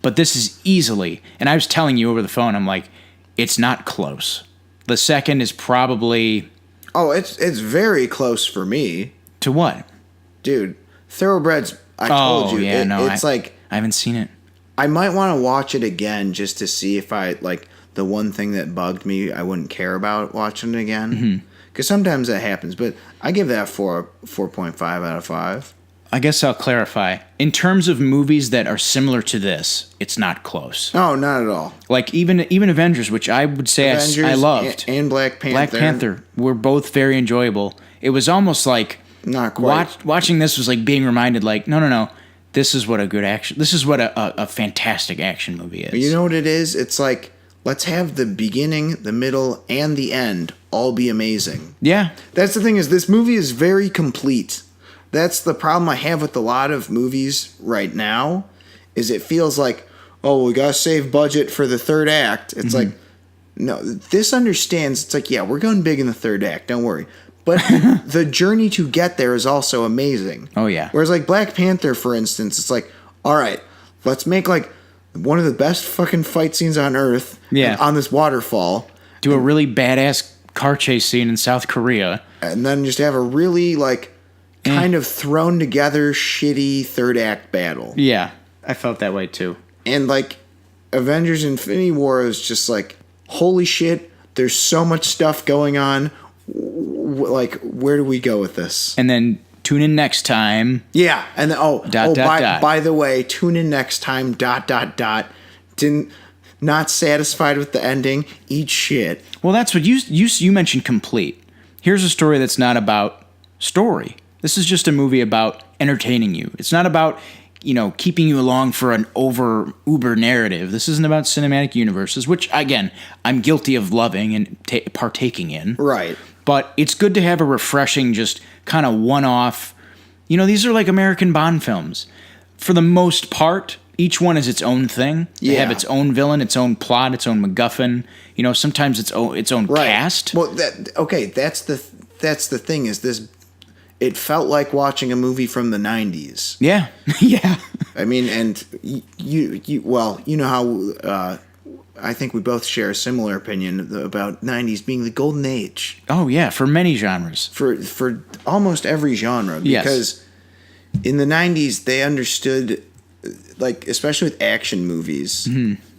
But this is easily, and I was telling you over the phone, I'm like, it's not close. The second is probably... Oh, it's very close for me. To what? Dude, Thoroughbreds, I told you. Yeah, It's like... I haven't seen it. I might want to watch it again just to see if I, like, the one thing that bugged me, I wouldn't care about watching it again. Because sometimes that happens, but I give that 4.5 out of 5. I guess I'll clarify. In terms of movies that are similar to this, it's not close. No, not at all. Like even Avengers, which I would say I loved. And Black Panther. Black Panther were both very enjoyable. It was almost like not quite. Watching this was like being reminded, like, no. This is what a good action. This is what a fantastic action movie is. But you know what it is? It's like, let's have the beginning, the middle, and the end all be amazing. Yeah. That's the thing, is this movie is very complete. That's the problem I have with a lot of movies right now, is it feels like, oh, we gotta save budget for the third act. It's like, no, this understands, it's like, yeah, we're going big in the third act, don't worry. But the journey to get there is also amazing. Oh, yeah. Whereas, like, Black Panther, for instance, it's like, all right, let's make, like, one of the best fucking fight scenes on Earth on this waterfall. Do a really badass car chase scene in South Korea. And then just have a really, like, kind of thrown together shitty third act battle. Yeah, I felt that way, too. And, like, Avengers Infinity War is just like, holy shit, there's so much stuff going on. Like, where do we go with this? And then tune in next time. Yeah, and then, dot. By the way, tune in next time. ... Not satisfied with the ending. Eat shit. Well, that's what you mentioned. Complete. Here's a story that's not about story. This is just a movie about entertaining you. It's not about, keeping you along for an uber narrative. This isn't about cinematic universes, which, again, I'm guilty of loving and partaking in. Right. But it's good to have a refreshing, just kind of one-off. These are like American Bond films. For the most part, each one is its own thing. They have its own villain, its own plot, its own MacGuffin. Sometimes its own cast. Well, that's the thing, is this. It felt like watching a movie from the 90s. Yeah. Yeah. I mean, and you know how I think we both share a similar opinion about 90s being the golden age. Oh, yeah, for many genres. For almost every genre. Because in the 90s, they understood, like, especially with action movies,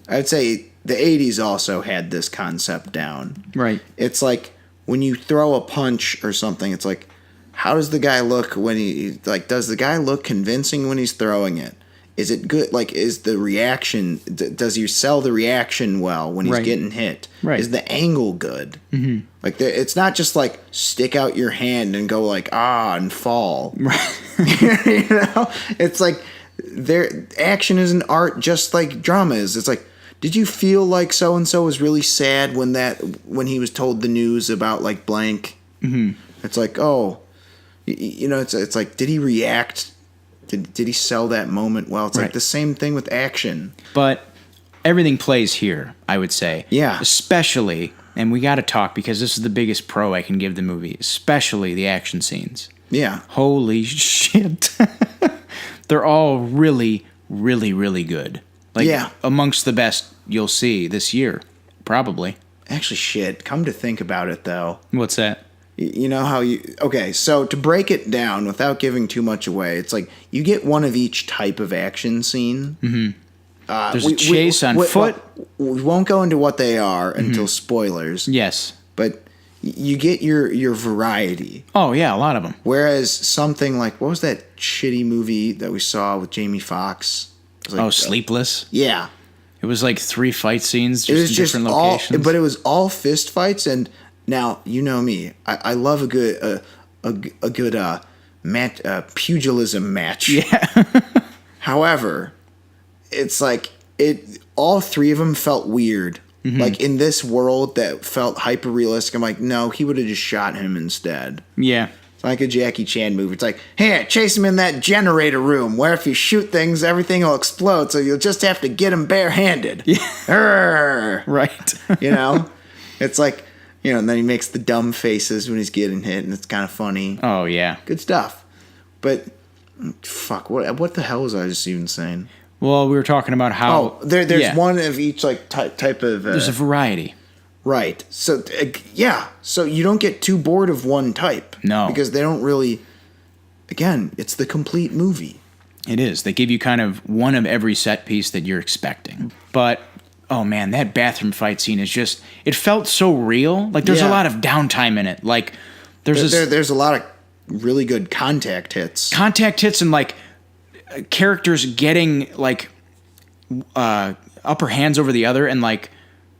I'd say the 80s also had this concept down. Right. It's like, when you throw a punch or something, it's like, how does the guy look when does the guy look convincing when he's throwing it? Is it good? Like, is the reaction, does he sell the reaction well when he's getting hit? Right. Is the angle good? Mm-hmm. Like, it's not just like stick out your hand and go like, and fall. Right. It's like, action is an art just like drama is. It's like, did you feel like so-and-so was really sad when he was told the news about, like, blank? Mm-hmm. It's like, it's like, did he react? Did he sell that moment well? It's like the same thing with action. But everything plays here, I would say. Yeah. Especially, and we got to talk because this is the biggest pro I can give the movie, especially the action scenes. Yeah. Holy shit. They're all really, really, really good. Like, amongst the best you'll see this year, probably. Actually, shit. Come to think about it, though. What's that? You know how okay, so to break it down without giving too much away, it's like you get one of each type of action scene. Mm-hmm. There's a chase on foot. We won't go into what they are until spoilers. Yes. But you get your variety. Oh, yeah, a lot of them. Whereas something like, what was that shitty movie that we saw with Jamie Foxx? Like, Sleepless? Yeah. was like 3 fight scenes It was just in just different all, locations. but it was all fist fights. And now you know me, I love a good pugilism match. Yeah. However, it's like all 3 of them felt weird. Mm-hmm. Like in this world that felt hyper realistic. I'm like, no, he would have just shot him instead. Yeah. It's like a Jackie Chan movie. It's like, hey, chase him in that generator room where if you shoot things, everything will explode. So you'll just have to get him barehanded. Yeah. Right. You know? It's like, you know, and then he makes the dumb faces when he's getting hit, and it's kind of funny. Oh, yeah. Good stuff. But, fuck, what the hell was I just even saying? Well, we were talking about how... Oh, there's one of each like type of... there's a variety. Right. So, yeah. So you don't get too bored of one type. No. Because they don't really... Again, it's the complete movie. It is. They give you kind of one of every set piece that you're expecting. But, oh man, that bathroom fight scene is just... It felt so real. Like, there's a lot of downtime in it. Like, there's a lot of really good contact hits. Contact hits and, like, characters getting, like, upper hands over the other and, like...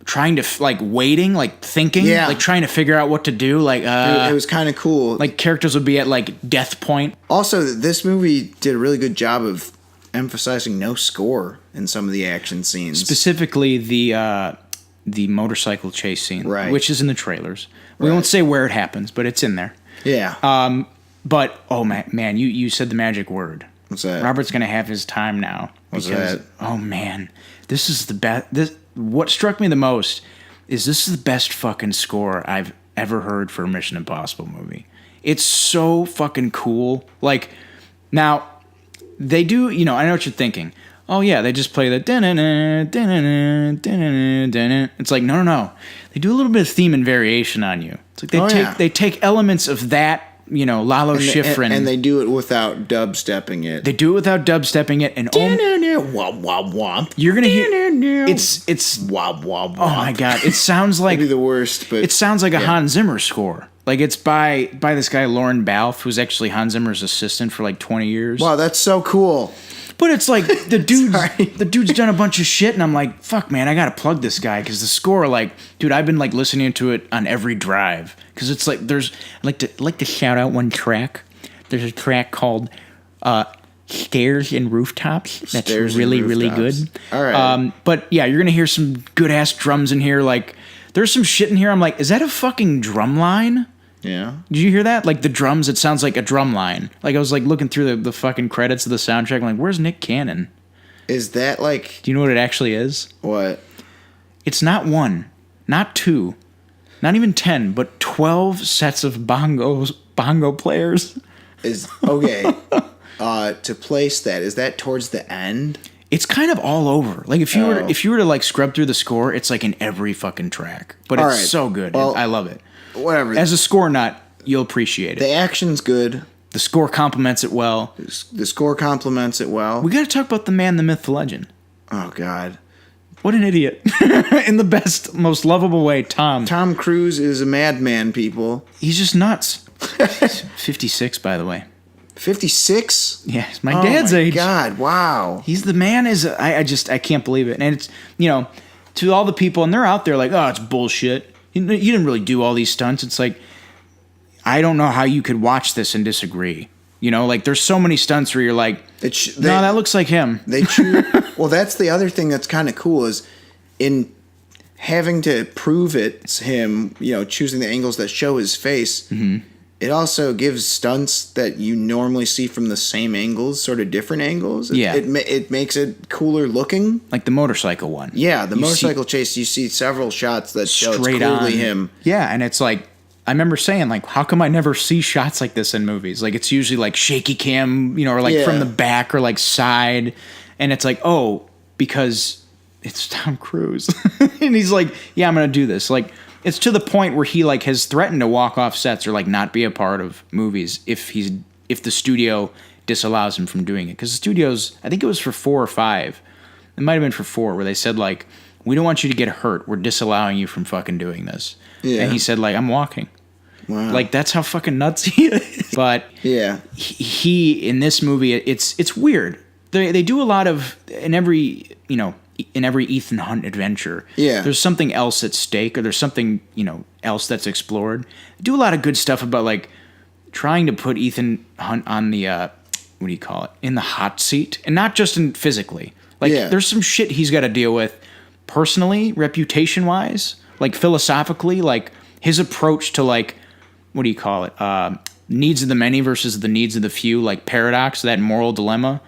trying to, like, waiting, like, thinking, like, trying to figure out what to do, like, it was kind of cool. Like, characters would be at, like, death point. Also, this movie did a really good job of emphasizing no score in some of the action scenes. Specifically, the motorcycle chase scene, right, which is in the trailers. We won't say where it happens, but it's in there. Yeah. But, oh, man, you said the magic word. What's that? Robert's going to have his time now. What's that? Oh, man, this is the best... What struck me the most is this is the best fucking score I've ever heard for a Mission Impossible movie. It's so fucking cool. Like, now, they do, you know, I know what you're thinking. Oh, yeah, they just play the da-na-na, da-na-na, da-na-na, da-na. It's like, no. They do a little bit of theme and variation on you. It's like they take elements of that, you know, Lalo Schifrin. And they do it without dubstepping it. They do it without dubstepping it. And womp, womp, womp. You're going to hear... It's womp, womp, womp. Oh, my God. It sounds like... Maybe the worst, but... It sounds like a Hans Zimmer score. Like, it's by this guy, Lauren Balfe, who's actually Hans Zimmer's assistant for, like, 20 years. Wow, that's so cool. But it's like, the dude's done a bunch of shit, and I'm like, fuck, man, I gotta plug this guy, because the score, like, dude, I've been, like, listening to it on every drive. Because it's like, I like to shout out one track. There's a track called Stairs and Rooftops. That's really good. All right. But, yeah, you're gonna hear some good-ass drums in here. Like, there's some shit in here. I'm like, is that a fucking drum line? Yeah. Did you hear that? Like, the drums, it sounds like a drum line. Like, I was, like, looking through the fucking credits of the soundtrack. I'm like, where's Nick Cannon? Is that, like... Do you know what it actually is? What? It's not 1, not 2, not even 10, but 12 sets of bongo players. Okay. To place that, is that towards the end? It's kind of all over. Like, if you were to, like, scrub through the score, it's, like, in every fucking track. But it's so good. Well, I love it. Whatever. As a score nut, you'll appreciate it. The action's good. The score complements it well. The score complements it well. We got to talk about the man, the myth, the legend. Oh, God. What an idiot. In the best, most lovable way, Tom. Tom Cruise is a madman, people. He's just nuts. He's 56, by the way. 56? Yeah, it's my dad's age. Oh, my God. Wow. He's the man. I can't believe it. And it's, you know, to all the people, and they're out there like, oh, it's bullshit. You didn't really do all these stunts. It's like, I don't know how you could watch this and disagree. You know, like, there's so many stunts where you're like, no, that looks like him. Well, that's the other thing that's kind of cool is in having to prove it's him, you know, choosing the angles that show his face, it also gives stunts that you normally see from the same angles, sort of different angles. It makes it cooler looking. Like the motorcycle one. Yeah, the motorcycle chase, you see several shots that show it's clearly him. Yeah, and it's like, I remember saying, like, how come I never see shots like this in movies? Like, it's usually, like, shaky cam, you know, or, like, from the back or, like, side. And it's like, oh, because it's Tom Cruise. And he's like, yeah, I'm going to do this. Like, it's to the point where he, like, has threatened to walk off sets or, like, not be a part of movies if the studio disallows him from doing it. Because the studios, I think it was for 4 or 5. It might have been for 4, where they said, like, we don't want you to get hurt. We're disallowing you from fucking doing this. Yeah. And he said, like, I'm walking. Wow. Like, that's how fucking nuts he is. But yeah, he in this movie, it's weird. They do a lot of, in every, you know, in every Ethan Hunt adventure. Yeah. There's something else at stake, or there's something, else that's explored. They do a lot of good stuff about, like, trying to put Ethan Hunt on the, what do you call it, in the hot seat. And not just physically. Like, there's some shit he's got to deal with personally, reputation-wise, like, philosophically, like, his approach to, like, what do you call it, needs of the many versus the needs of the few, like, paradox, that moral dilemma.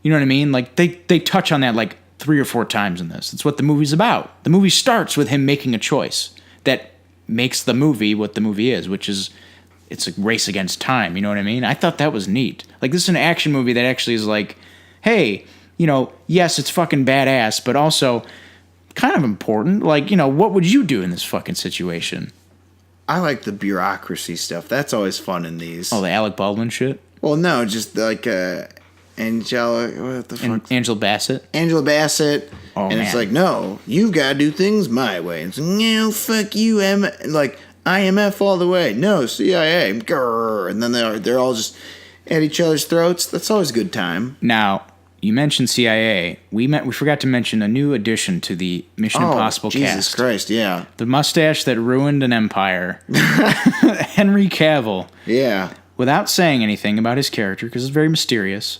You know what I mean? Like, they touch on that, like, 3 or 4 times in this. It's what the movie's about. The movie starts with him making a choice that makes the movie what the movie is, which is, it's a race against time. You know what I mean? I thought that was neat. Like, this is an action movie that actually is like, hey, yes, it's fucking badass, but also kind of important. Like, what would you do in this fucking situation? I like the bureaucracy stuff. That's always fun in these. Oh, the Alec Baldwin shit? Well, no, just like Angela, what the fuck? Angela Bassett? Angela Bassett. Oh, and man. it's like, no, you've got to do things my way. It's like, no, fuck you, like, IMF all the way. No, CIA. Grrr. And then they're all just at each other's throats. That's always a good time. Now, you mentioned CIA. We forgot to mention a new addition to the Mission Impossible cast. Jesus Christ, yeah. The mustache that ruined an empire. Henry Cavill. Yeah. Without saying anything about his character, because it's very mysterious,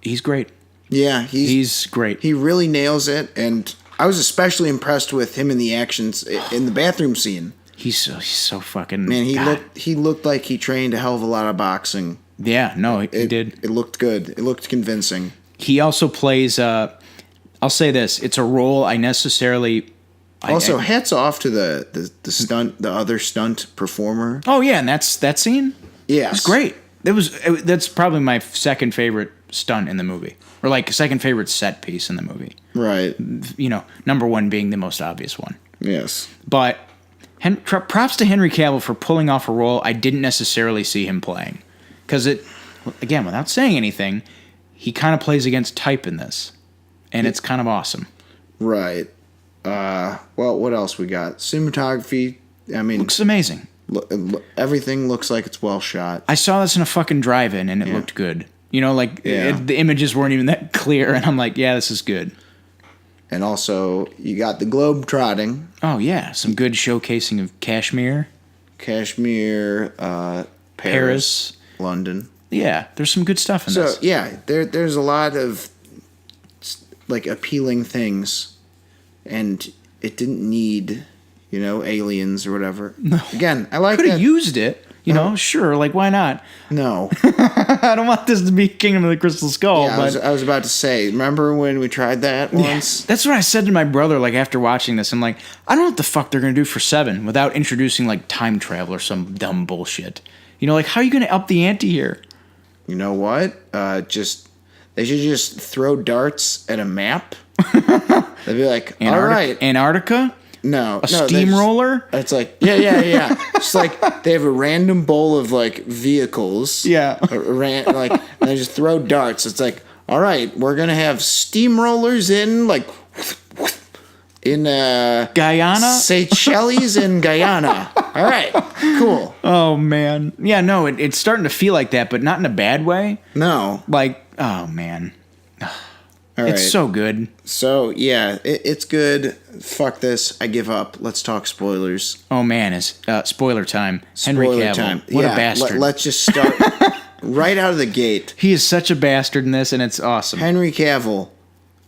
he's great. Yeah, he's great. He really nails it, and I was especially impressed with him in the actions in the bathroom scene. He's so fucking... Man, he looked like he trained a hell of a lot of boxing. Yeah, no, he did. It looked good. It looked convincing. He also plays, I'll say this, it's a role I necessarily... Also, hats off to the other stunt performer. Oh, yeah, and that scene? Yeah. It's great. That's probably my second favorite stunt in the movie. Or, like, second favorite set piece in the movie. Right. Number one being the most obvious one. Yes. But props to Henry Cavill for pulling off a role I didn't necessarily see him playing. Because again, without saying anything, he kind of plays against type in this. And it's kind of awesome. Right. Well, what else we got? Cinematography, I mean... Looks amazing. Everything looks like it's well shot. I saw this in a fucking drive-in, and it looked good. The images weren't even that clear, and I'm like, yeah, this is good. And also, you got the globe trotting. Oh, yeah. Some good showcasing of Kashmir. Paris. London. Yeah, there's some good stuff in this. So, yeah, there's a lot of, like, appealing things. And it didn't need, aliens or whatever. No. Again, I like that. Could have used it. Sure, like, why not? No. I don't want this to be Kingdom of the Crystal Skull. Yeah, but I was about to say, remember when we tried that once? Yeah, that's what I said to my brother, like, after watching this. I'm like, I don't know what the fuck they're going to do for 7 without introducing, like, time travel or some dumb bullshit. Like, how are you going to up the ante here? You know what? They should just throw darts at a map. They'd be like, all right. Antarctica? No. Steamroller? It's like, yeah. It's like they have a random bowl of, like, vehicles. Yeah. And they just throw darts. It's like, all right, we're going to have steamrollers in, like, in Guyana? Seychelles in Guyana. All right, cool. Oh, man. Yeah, no, it's starting to feel like that, but not in a bad way. No. Like, oh, man. All it's right. so good. So, yeah, it's good. Fuck this. I give up. Let's talk spoilers. Oh, man. It's spoiler time. Henry Cavill. What a bastard. Let's just start right out of the gate. He is such a bastard in this, and it's awesome. Henry Cavill.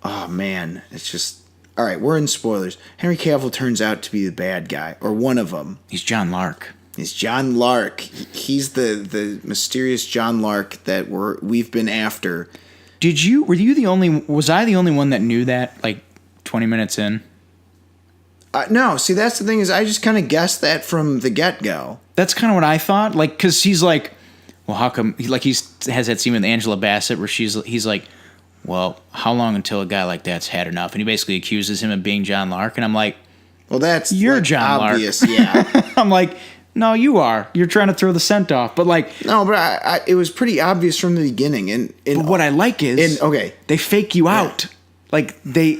Oh, man. It's just... All right, we're in spoilers. Henry Cavill turns out to be the bad guy, or one of them. He's John Lark. He's John Lark. He's the mysterious John Lark that we've been after. Was I the only one that knew that, like, 20 minutes in? No, see, that's the thing is I just kind of guessed that from the get-go. That's kind of what I thought. Like, because he's like, well, how come... He has that scene with Angela Bassett where he's like, well, how long until a guy like that's had enough? And he basically accuses him of being John Lark. And I'm like, well, that's... You're like, John obvious, Lark. Yeah. I'm like... No, you are. You're trying to throw the scent off, but like... No, but it was pretty obvious from the beginning. But what I like is... They fake you out. Like, they're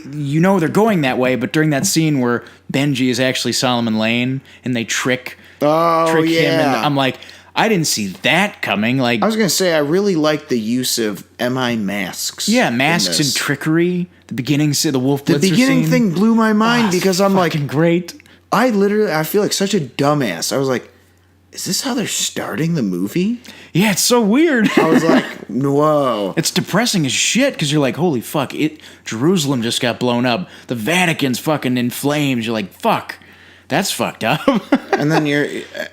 going that way, but during that scene where Benji is actually Solomon Lane, and they trick him, and I'm like, I didn't see that coming. Like, I was gonna say, I really like the use of MI masks. yeah, masks and trickery. The beginning, the Wolf Blitzer The beginning scene. thing blew my mind because I'm like, great. I feel like such a dumbass. I was like, is this how they're starting the movie? Yeah, it's so weird. I was like, whoa. It's depressing as shit because you're like, holy fuck, Jerusalem just got blown up. The Vatican's fucking in flames. You're like, fuck, that's fucked up. And then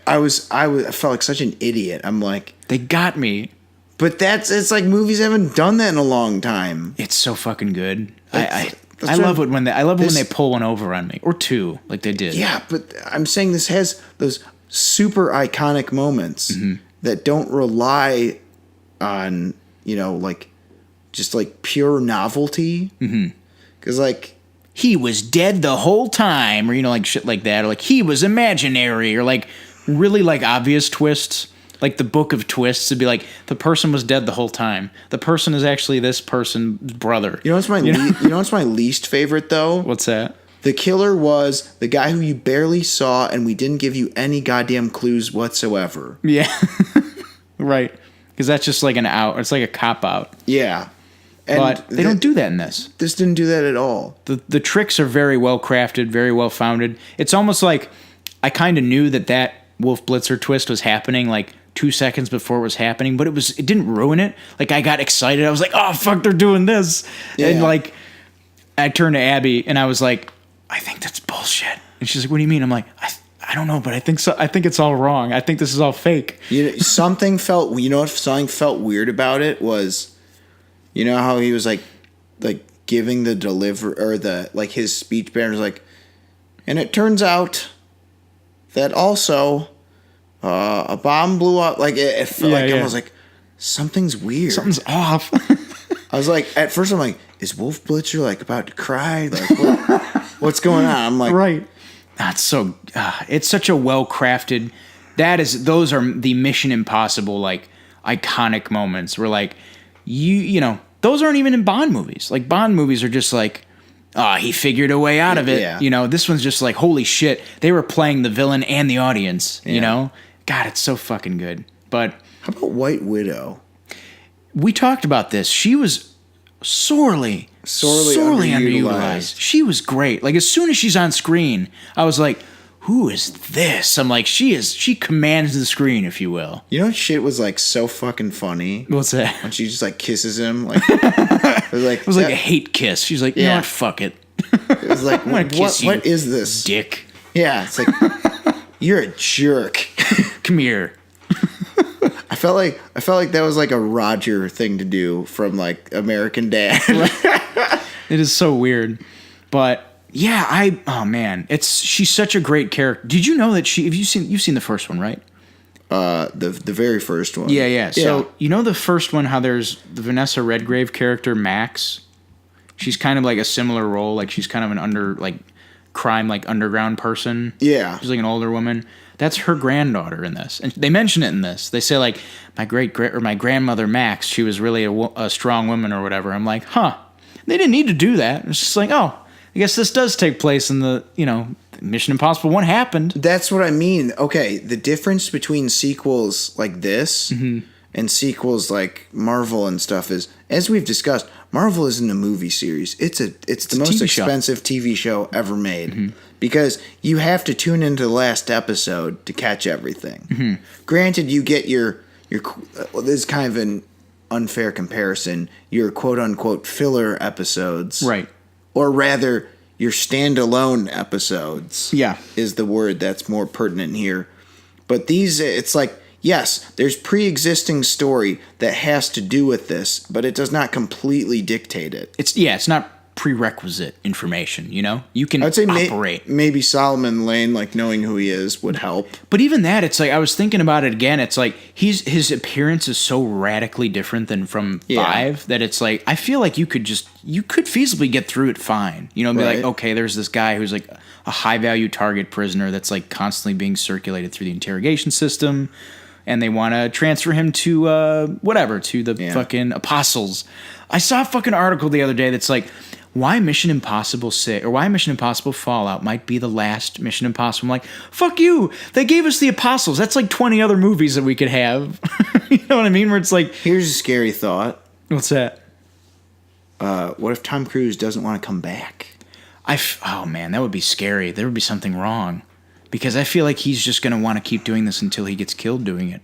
I felt like such an idiot. I'm like, they got me. But it's like movies haven't done that in a long time. It's so fucking good. I love it when they pull one over on me, or two, like they did. Yeah, but I'm saying this has those super iconic moments that don't rely on, like just like pure novelty. Because like, he was dead the whole time, or like shit like that, or like he was imaginary, or like really like obvious twists. Like the Book of Twists would be like, the person was dead the whole time. The person is actually this person's brother. You know what's my least favorite though? What's that? The killer was the guy who you barely saw, and we didn't give you any goddamn clues whatsoever. Yeah, right. Because that's just like an out. It's like a cop out. Yeah, but they don't do that in this. This didn't do that at all. The tricks are very well crafted, very well founded. It's almost like I kind of knew that Wolf Blitzer twist was happening like 2 seconds before it was happening, but it didn't ruin it. Like I got excited. I was like, oh fuck, they're doing this. Yeah. And like I turned to Abby and I was like, I think that's bullshit. And she's like, what do you mean? I'm like, I don't know, but I think so. I think it's all wrong. I think this is all fake. Something felt weird about it was, how he was like giving the deliver or the like his speech banner was like, and it turns out that also a bomb blew up. Like it felt I was like, something's weird. Something's off. I was like, at first I'm like, is Wolf Blitzer like about to cry? Like what's going on? I'm like, right. That's so. It's such a well crafted. Those are the Mission Impossible like iconic moments where like those aren't even in Bond movies. Like Bond movies are just like, he figured a way out of it. Yeah. This one's just like, holy shit, they were playing the villain and the audience. Yeah. God, it's so fucking good. But how about White Widow? We talked about this. She was sorely underutilized. She was great. Like as soon as she's on screen, I was like, who is this? I'm like, she commands the screen, if you will. You know, shit was like so fucking funny. What's that? When she just like kisses him, like it was like a hate kiss. She's like, you know what? Fuck it. It was like, what is this, dick? Yeah, it's like you're a jerk. Come here. I felt like that was like a Roger thing to do from like American Dad. It is so weird, but. Yeah, she's such a great character. Did you know that you've seen the first one, right? The very first one. Yeah. So the first one, how there's the Vanessa Redgrave character Max. She's kind of like a similar role, like she's kind of an crime underground person. Yeah, she's like an older woman. That's her granddaughter in this, and they mention it in this. They say like my grandmother Max, she was really a strong woman or whatever. I'm like, huh? They didn't need to do that. It's just like, oh. I guess this does take place in the, Mission Impossible 1 happened. That's what I mean. Okay, the difference between sequels like this and sequels like Marvel and stuff is, as we've discussed, Marvel isn't a movie series. It's the most expensive TV show ever made because you have to tune into the last episode to catch everything. Granted, you get your this is kind of an unfair comparison, your quote-unquote filler episodes. Right. Or rather, your standalone episodes is the word that's more pertinent here. But these, it's like, yes, there's pre-existing story that has to do with this, but it does not completely dictate it. It's not prerequisite information, You can I'd say operate. Maybe Solomon Lane, like knowing who he is, would help. But even that, it's like, I was thinking about it again, it's like, his appearance is so radically different than from 5 that it's like, I feel like you could feasibly get through it fine. Be like, okay, there's this guy who's like a high-value target prisoner that's like constantly being circulated through the interrogation system, and they want to transfer him to, to the fucking apostles. I saw a fucking article the other day that's like, why Mission Impossible 6 or why Mission Impossible Fallout might be the last Mission Impossible. I'm like, fuck you. They gave us the Apostles. That's like 20 other movies that we could have. You know what I mean? Where it's like, here's a scary thought. What's that? What if Tom Cruise doesn't want to come back? Oh man, that would be scary. There would be something wrong. Because I feel like he's just going to want to keep doing this until he gets killed doing it.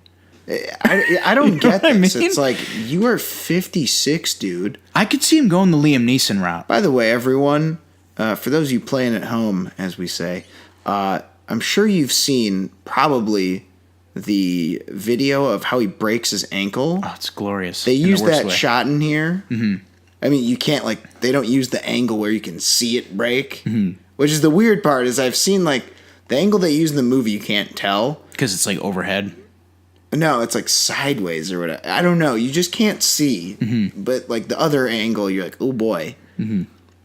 I don't get this. I mean? It's like, you are 56, dude. I could see him going the Liam Neeson route. By the way, everyone, for those of you playing at home, as we say, I'm sure you've seen probably the video of how he breaks his ankle. Oh, it's glorious. They use that shot in here. Mm-hmm. I mean, you can't, like, they don't use the angle where you can see it break. Mm-hmm. Which is the weird part, is I've seen, like, the angle they use in the movie, you can't tell. Because it's, like, overhead? No, it's, like, sideways or whatever. I don't know. You just can't see. Mm-hmm. But, like, the other angle, you're like, oh, boy. Mm-hmm.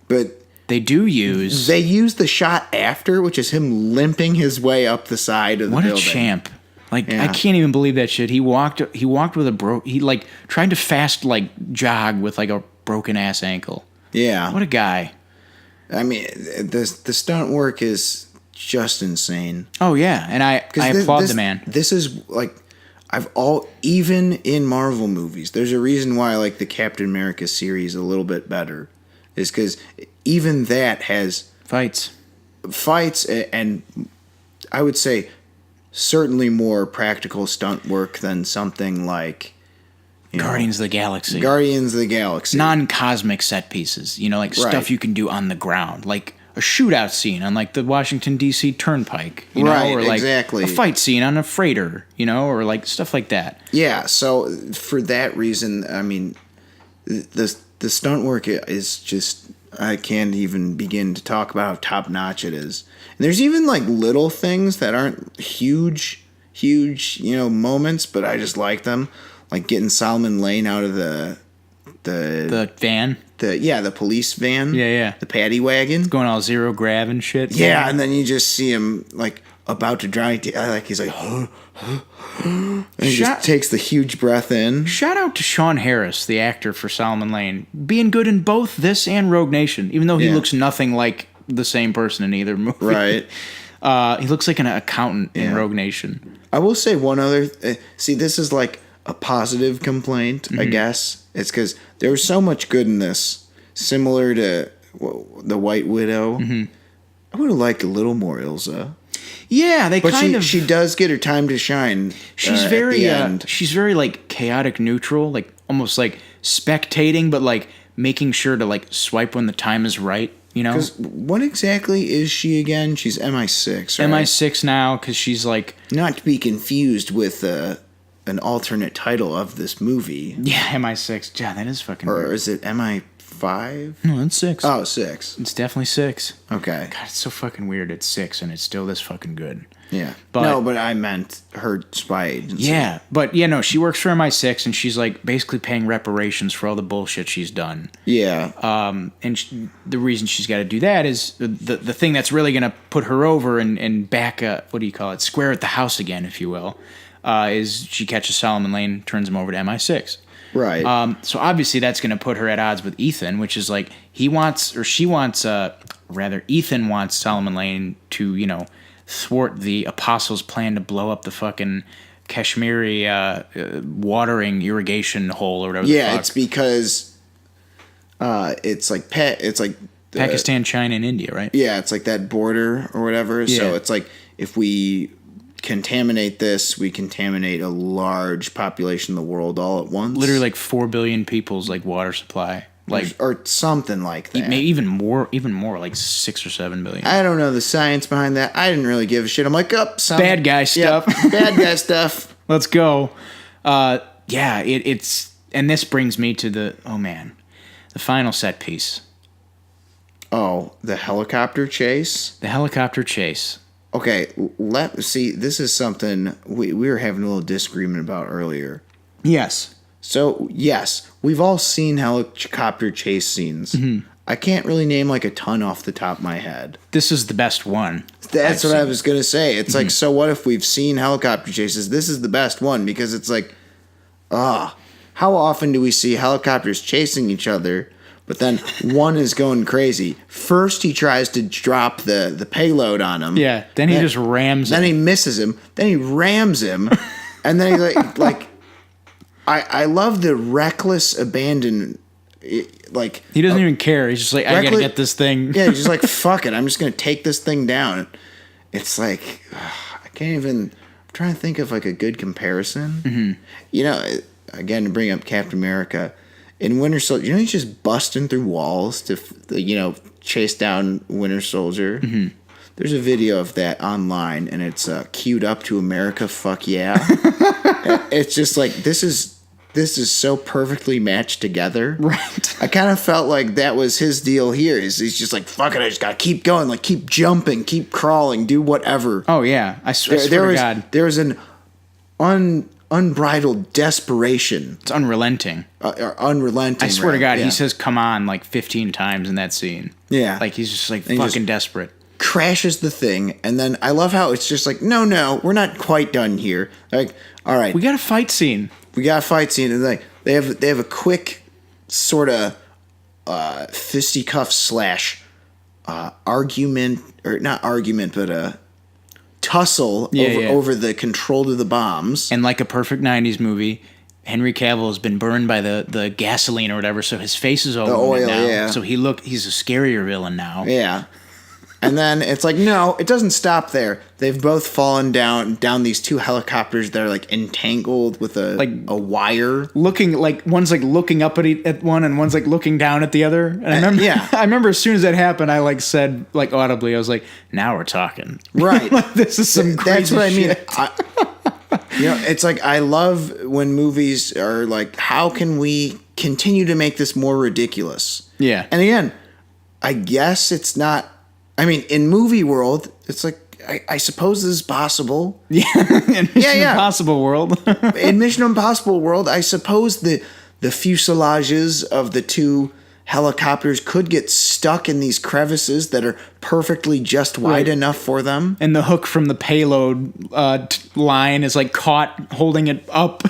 But they do use... They use the shot after, which is him limping his way up the side of the building. What a champ. Like, yeah. I can't even believe that shit. He walked with a he, like, tried to fast, like, jog with, like, a broken-ass ankle. Yeah. What a guy. I mean, the stunt work is just insane. Oh, yeah. And I applaud the man. This is, like, even in Marvel movies, there's a reason why I like the Captain America series a little bit better. Is because even that has... Fights, and I would say certainly more practical stunt work than something like... Guardians of the Galaxy. Non-cosmic set pieces. Like stuff you can do on the ground. Like a shootout scene on like the Washington, D.C. Turnpike. Or like exactly. A fight scene on a freighter, or like stuff like that. Yeah, so for that reason, I mean, the stunt work is just... I can't even begin to talk about how top-notch it is. And there's even like little things that aren't huge, moments, but I just like them. Like getting Solomon Lane out of the van. The police van. Yeah. The paddy wagon. It's going all zero grav and shit. Yeah, and then you just see him like about to drive. Like he's like, and he just takes the huge breath in. Shout out to Sean Harris, the actor for Solomon Lane, being good in both this and Rogue Nation, even though he looks nothing like the same person in either movie. Right. He looks like an accountant in Rogue Nation. I will say one other. See, this is like a positive complaint, I guess. It's because there was so much good in this, similar to the White Widow. Mm-hmm. I would have liked a little more Ilsa. Yeah, she does get her time to shine. She's she's very like chaotic neutral, like almost like spectating, but like making sure to like swipe when the time is right. Because what exactly is she again? She's MI6, right? MI6 now, because she's like... Not to be confused with an alternate title of this movie. Yeah, MI6. Yeah, that is fucking weird. Or is it MI5? No, it's 6. Oh, 6. It's definitely 6. Okay. God, it's so fucking weird. It's 6, and it's still this fucking good. Yeah. But I meant her spy agency. Yeah, but no, she works for MI6, and she's like basically paying reparations for all the bullshit she's done. Yeah. And the reason she's got to do that is the thing that's really going to put her over and back square at the house again, if you will, is she catches Solomon Lane, turns him over to MI6. Right. So obviously that's going to put her at odds with Ethan, which is like Ethan wants Solomon Lane to, thwart the Apostles' plan to blow up the fucking Kashmiri watering irrigation hole or whatever. Yeah, it's because it's like Pakistan, China, and India, right? Yeah, it's like that border or whatever. Yeah. So it's like if we contaminate this, we contaminate a large population of the world all at once. Literally, like 4 billion people's like water supply. Or something like that. Maybe even more, like 6 or 7 billion. I don't know the science behind that. I didn't really give a shit. I'm like, bad guy stuff. Yeah, bad guy stuff. Let's go. It's and this brings me to the final set piece. Oh, the helicopter chase. The helicopter chase. Okay, see. This is something we were having a little disagreement about earlier. Yes. So, yes, we've all seen helicopter chase scenes. Mm-hmm. I can't really name like a ton off the top of my head. This is the best one. That's what I was going to say. It's like, so what if we've seen helicopter chases? This is the best one because it's like, how often do we see helicopters chasing each other, But then one is going crazy. First, he tries to drop the payload on him. Yeah. Then he just rams him. Then he misses him. Then he rams him. And then he I love the reckless abandon. Like he doesn't even care. He's just like, I gotta get this thing. Yeah, he's just like, fuck it. I'm just gonna take this thing down. It's like I can't even. I'm trying to think of like a good comparison. Mm-hmm. You know, again to bring up Captain America in Winter Soldier. You know, he's just busting through walls to chase down Winter Soldier. Mm-hmm. There's a video of that online, and it's queued up to America. Fuck yeah! It's just like this is so perfectly matched together. Right. I kind of felt like that was his deal here. He's just like, fuck it, I just gotta keep going, like keep jumping, keep crawling, do whatever. Oh yeah, I swear to God, there was an unbridled desperation. It's unrelenting. Unrelenting. I swear to God, he says "come on" like 15 times in that scene. Yeah, like he's just like fucking desperate. Crashes the thing, and then I love how it's just like, no, we're not quite done here. Like, all right, we got a fight scene. And like they have a quick sort of fisticuff / argument, or not argument, but a tussle over the control of the bombs. And like a perfect 90s movie, Henry Cavill has been burned by the gasoline or whatever, so his face is over oil, now. yeah. So he's a scarier villain now. Yeah. And then it's like, no, it doesn't stop there. They've both fallen down these two helicopters that are like entangled with a wire. Looking like one's like looking up at one and one's like looking down at the other. And I remember, I remember as soon as that happened, I like said like audibly, I was like, now we're talking. Right. Like, this is some crazy shit. That's what I mean. It's like I love when movies are like, how can we continue to make this more ridiculous? Yeah. And again, I guess it's not. I mean, in movie world, it's like I suppose this is possible. Yeah, in Mission Impossible world. In Mission Impossible world, I suppose the fuselages of the two helicopters could get stuck in these crevices that are perfectly just wide enough for them. And the hook from the payload line is like caught holding it up.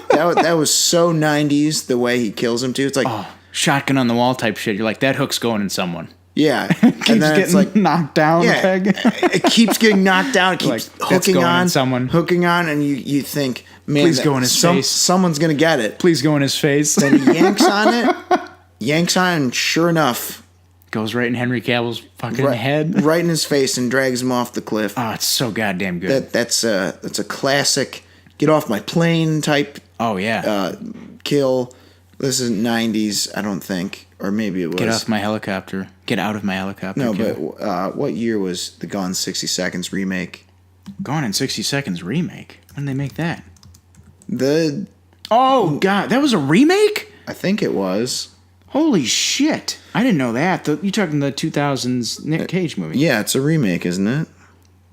that was so 90s the way he kills him too. It's like shotgun on the wall type shit. You're like, that hook's going in someone. Yeah, keeps and then getting it's like knocked down. Yeah, peg. It keeps getting knocked down. It keeps like, hooking on, and you think, man, please go in his face. Someone's gonna get it. Please go in his face. Then he yanks on it, and sure enough, goes right in Henry Cavill's fucking head, right in his face, and drags him off the cliff. Oh, it's so goddamn good. That's a classic. Get off my plane type. Oh yeah. Kill. This isn't 90s, I don't think. Or maybe it was. Get off my helicopter. Get out of my helicopter. No, but what year was the Gone 60 Seconds remake? Gone in 60 Seconds remake? When did they make that? Oh, God. That was a remake? I think it was. Holy shit. I didn't know that. You're talking the 2000s Nick Cage movie. Yeah, it's a remake, isn't it?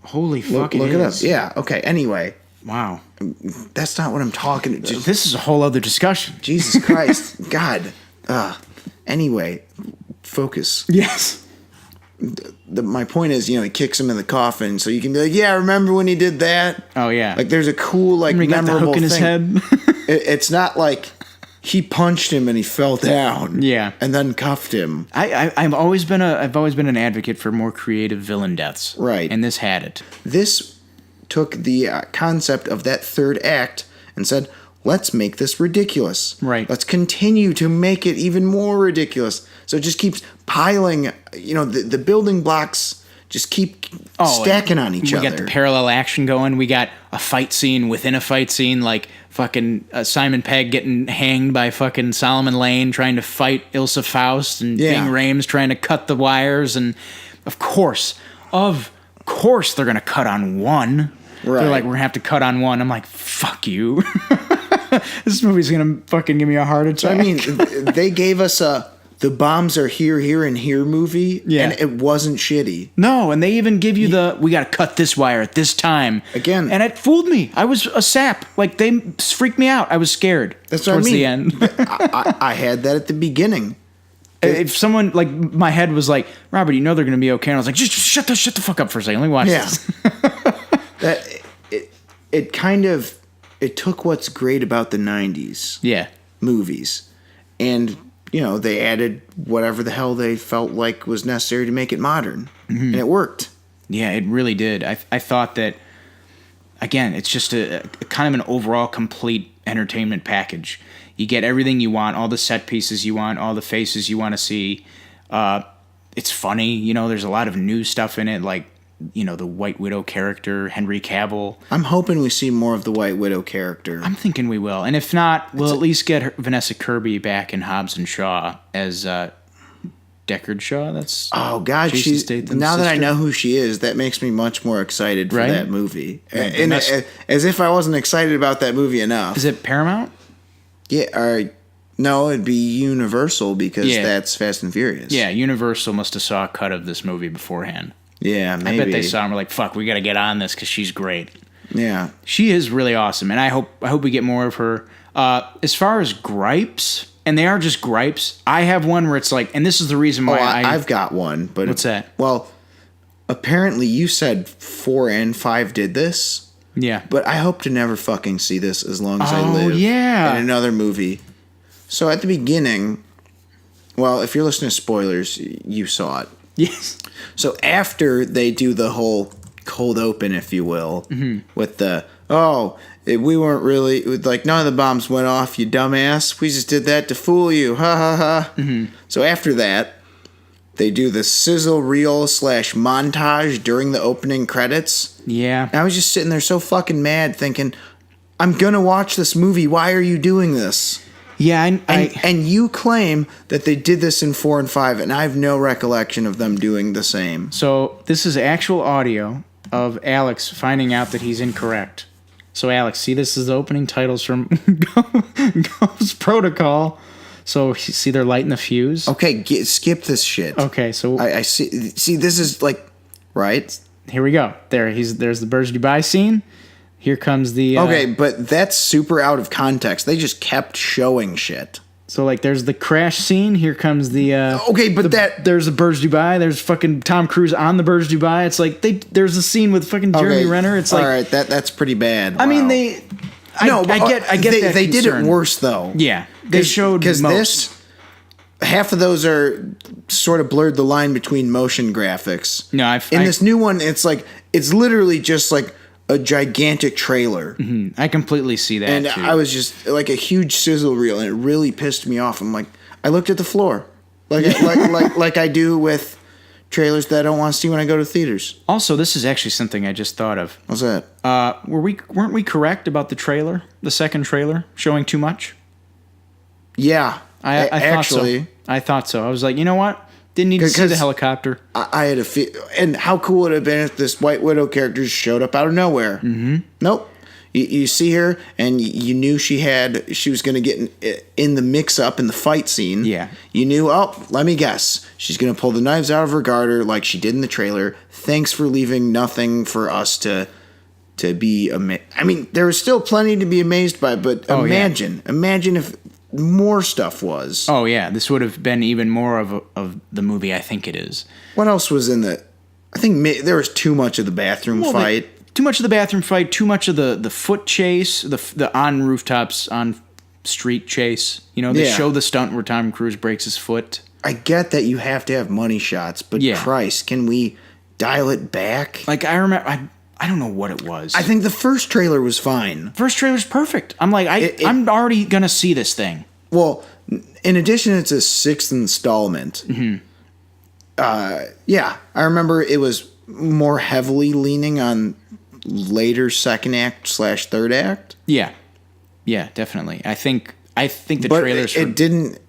Holy fuck, look it up. Yeah, okay, anyway. Wow. That's not what I'm talking about. This is a whole other discussion. Jesus Christ. God. Anyway, focus. Yes. My point is, he kicks him in the coffin, so you can be like, yeah, remember when he did that? Oh, yeah. Like, there's a cool, like, memorable got the hook in his head. It's not like he punched him and he fell down. Yeah. And then cuffed him. I've always been an advocate for more creative villain deaths. Right. And this had it. This took the concept of that third act and said, let's make this ridiculous. Right. Let's continue to make it even more ridiculous. So it just keeps piling, the building blocks just keep stacking on each other. We got the parallel action going. We got a fight scene within a fight scene, like fucking Simon Pegg getting hanged by fucking Solomon Lane trying to fight Ilsa Faust, and Ving Rhames trying to cut the wires. And of course they're going to cut on one. Right. They're like, we're going to have to cut on one. I'm like, fuck you. This movie's going to fucking give me a heart attack. I mean, they gave us the bombs are here, here, and here movie, and it wasn't shitty. No, and they even give you we got to cut this wire at this time. Again. And it fooled me. I was a sap. Like, they freaked me out. I was scared. That's what I mean. The end. I had that at the beginning. If someone, like, my head was like, Robert, they're going to be okay. And I was like, just shut the fuck up for a second. Let me watch this. It took what's great about the 90s movies and, they added whatever the hell they felt like was necessary to make it modern. And it worked. Yeah, it really did. I thought that, again, it's just a kind of an overall complete entertainment package. You get everything you want, all the set pieces you want, all the faces you want to see. It's funny, there's a lot of new stuff in it, like, the White Widow character, Henry Cavill. I'm hoping we see more of the White Widow character. I'm thinking we will. And if not, we'll at least get Vanessa Kirby back in Hobbs and Shaw as Deckard Shaw. That's God, Jason Statham's now that I sister. know who she is, that makes me much more excited for Right? that movie. Yeah, As if I wasn't excited about that movie enough. Is it Paramount? Yeah, no, it'd be Universal because Yeah. that's Fast and Furious. Yeah, Universal must have saw a cut of this movie beforehand. Yeah, maybe. I bet they saw it and were like, fuck, we got to get on this because she's great. Yeah. She is really awesome, and I hope we get more of her. As far as gripes, and they are just gripes, I have one where it's like, and this is the reason why I've got one. But What's that? Well, apparently you said 4 and 5 did this. Yeah. But I hope to never fucking see this as long as I live. Yeah. In another movie. So at the beginning, well, if you're listening to spoilers, you saw it. Yes. So after they do the whole cold open, if you will, with the, we weren't really, like, none of the bombs went off, you dumbass. We just did that to fool you. Ha ha ha. So after that, they do the sizzle reel / montage during the opening credits. Yeah. And I was just sitting there so fucking mad thinking, I'm gonna watch this movie. Why are you doing this? Yeah, And you claim that they did this in 4 and 5, and I have no recollection of them doing the same. So this is actual audio of Alex finding out that he's incorrect. So Alex, see, this is the opening titles from Ghost Protocol. So see, they're lighting the fuse. Okay, skip this shit. Okay, so I see. See, this is like, right? here we go. There's the Burj Dubai scene. Here comes the... Okay, but that's super out of context. They just kept showing shit. So, like, there's the crash scene. Here comes the... Okay, but There's the Burj Dubai. There's fucking Tom Cruise on the Burj Dubai. It's like, there's a scene with fucking Jeremy Renner. It's like... All right, that's pretty bad. I mean, Wow. they... I get that they did it concern. worse, though. Yeah. They showed Because most. this... Half of those are sort of blurred the line between motion graphics. No, In this new one, it's like... It's literally just like a gigantic trailer. I completely see that, And too. I was just like a huge sizzle reel, and it really pissed me off. I'm like, I looked at the floor, like I do with trailers that I don't want to see when I go to theaters. Also, this is actually something I just thought of. What's that? Weren't we correct about the trailer, the second trailer, showing too much? Yeah, I actually, thought so. I thought so. I was like, you know what? Didn't need to see the Because helicopter. I had a feel. And how cool would it have been if this White Widow character just showed up out of nowhere? Mm-hmm. Nope. You see her, and you knew she was going to get in the mix-up in the fight scene. Yeah. You knew, let me guess. She's going to pull the knives out of her garter like she did in the trailer. Thanks for leaving nothing for us to be amazed. I mean, there was still plenty to be amazed by, but imagine if more stuff was. Oh, yeah. This would have been even more of the movie I think it is. What else was in the... I think there was too much of the bathroom fight. Too much of the bathroom fight, too much of the foot chase, the on rooftops, on street chase. They show the stunt where Tom Cruise breaks his foot. I get that you have to have money shots, but Christ, can we dial it back? Like, I remember... I don't know what it was. I think the first trailer was fine. First trailer's perfect. I'm like, I'm already going to see this thing. Well, in addition, it's a 6th installment. Mm-hmm. Yeah, I remember it was more heavily leaning on later second act / third act. Yeah, definitely. I think the trailers. It didn't.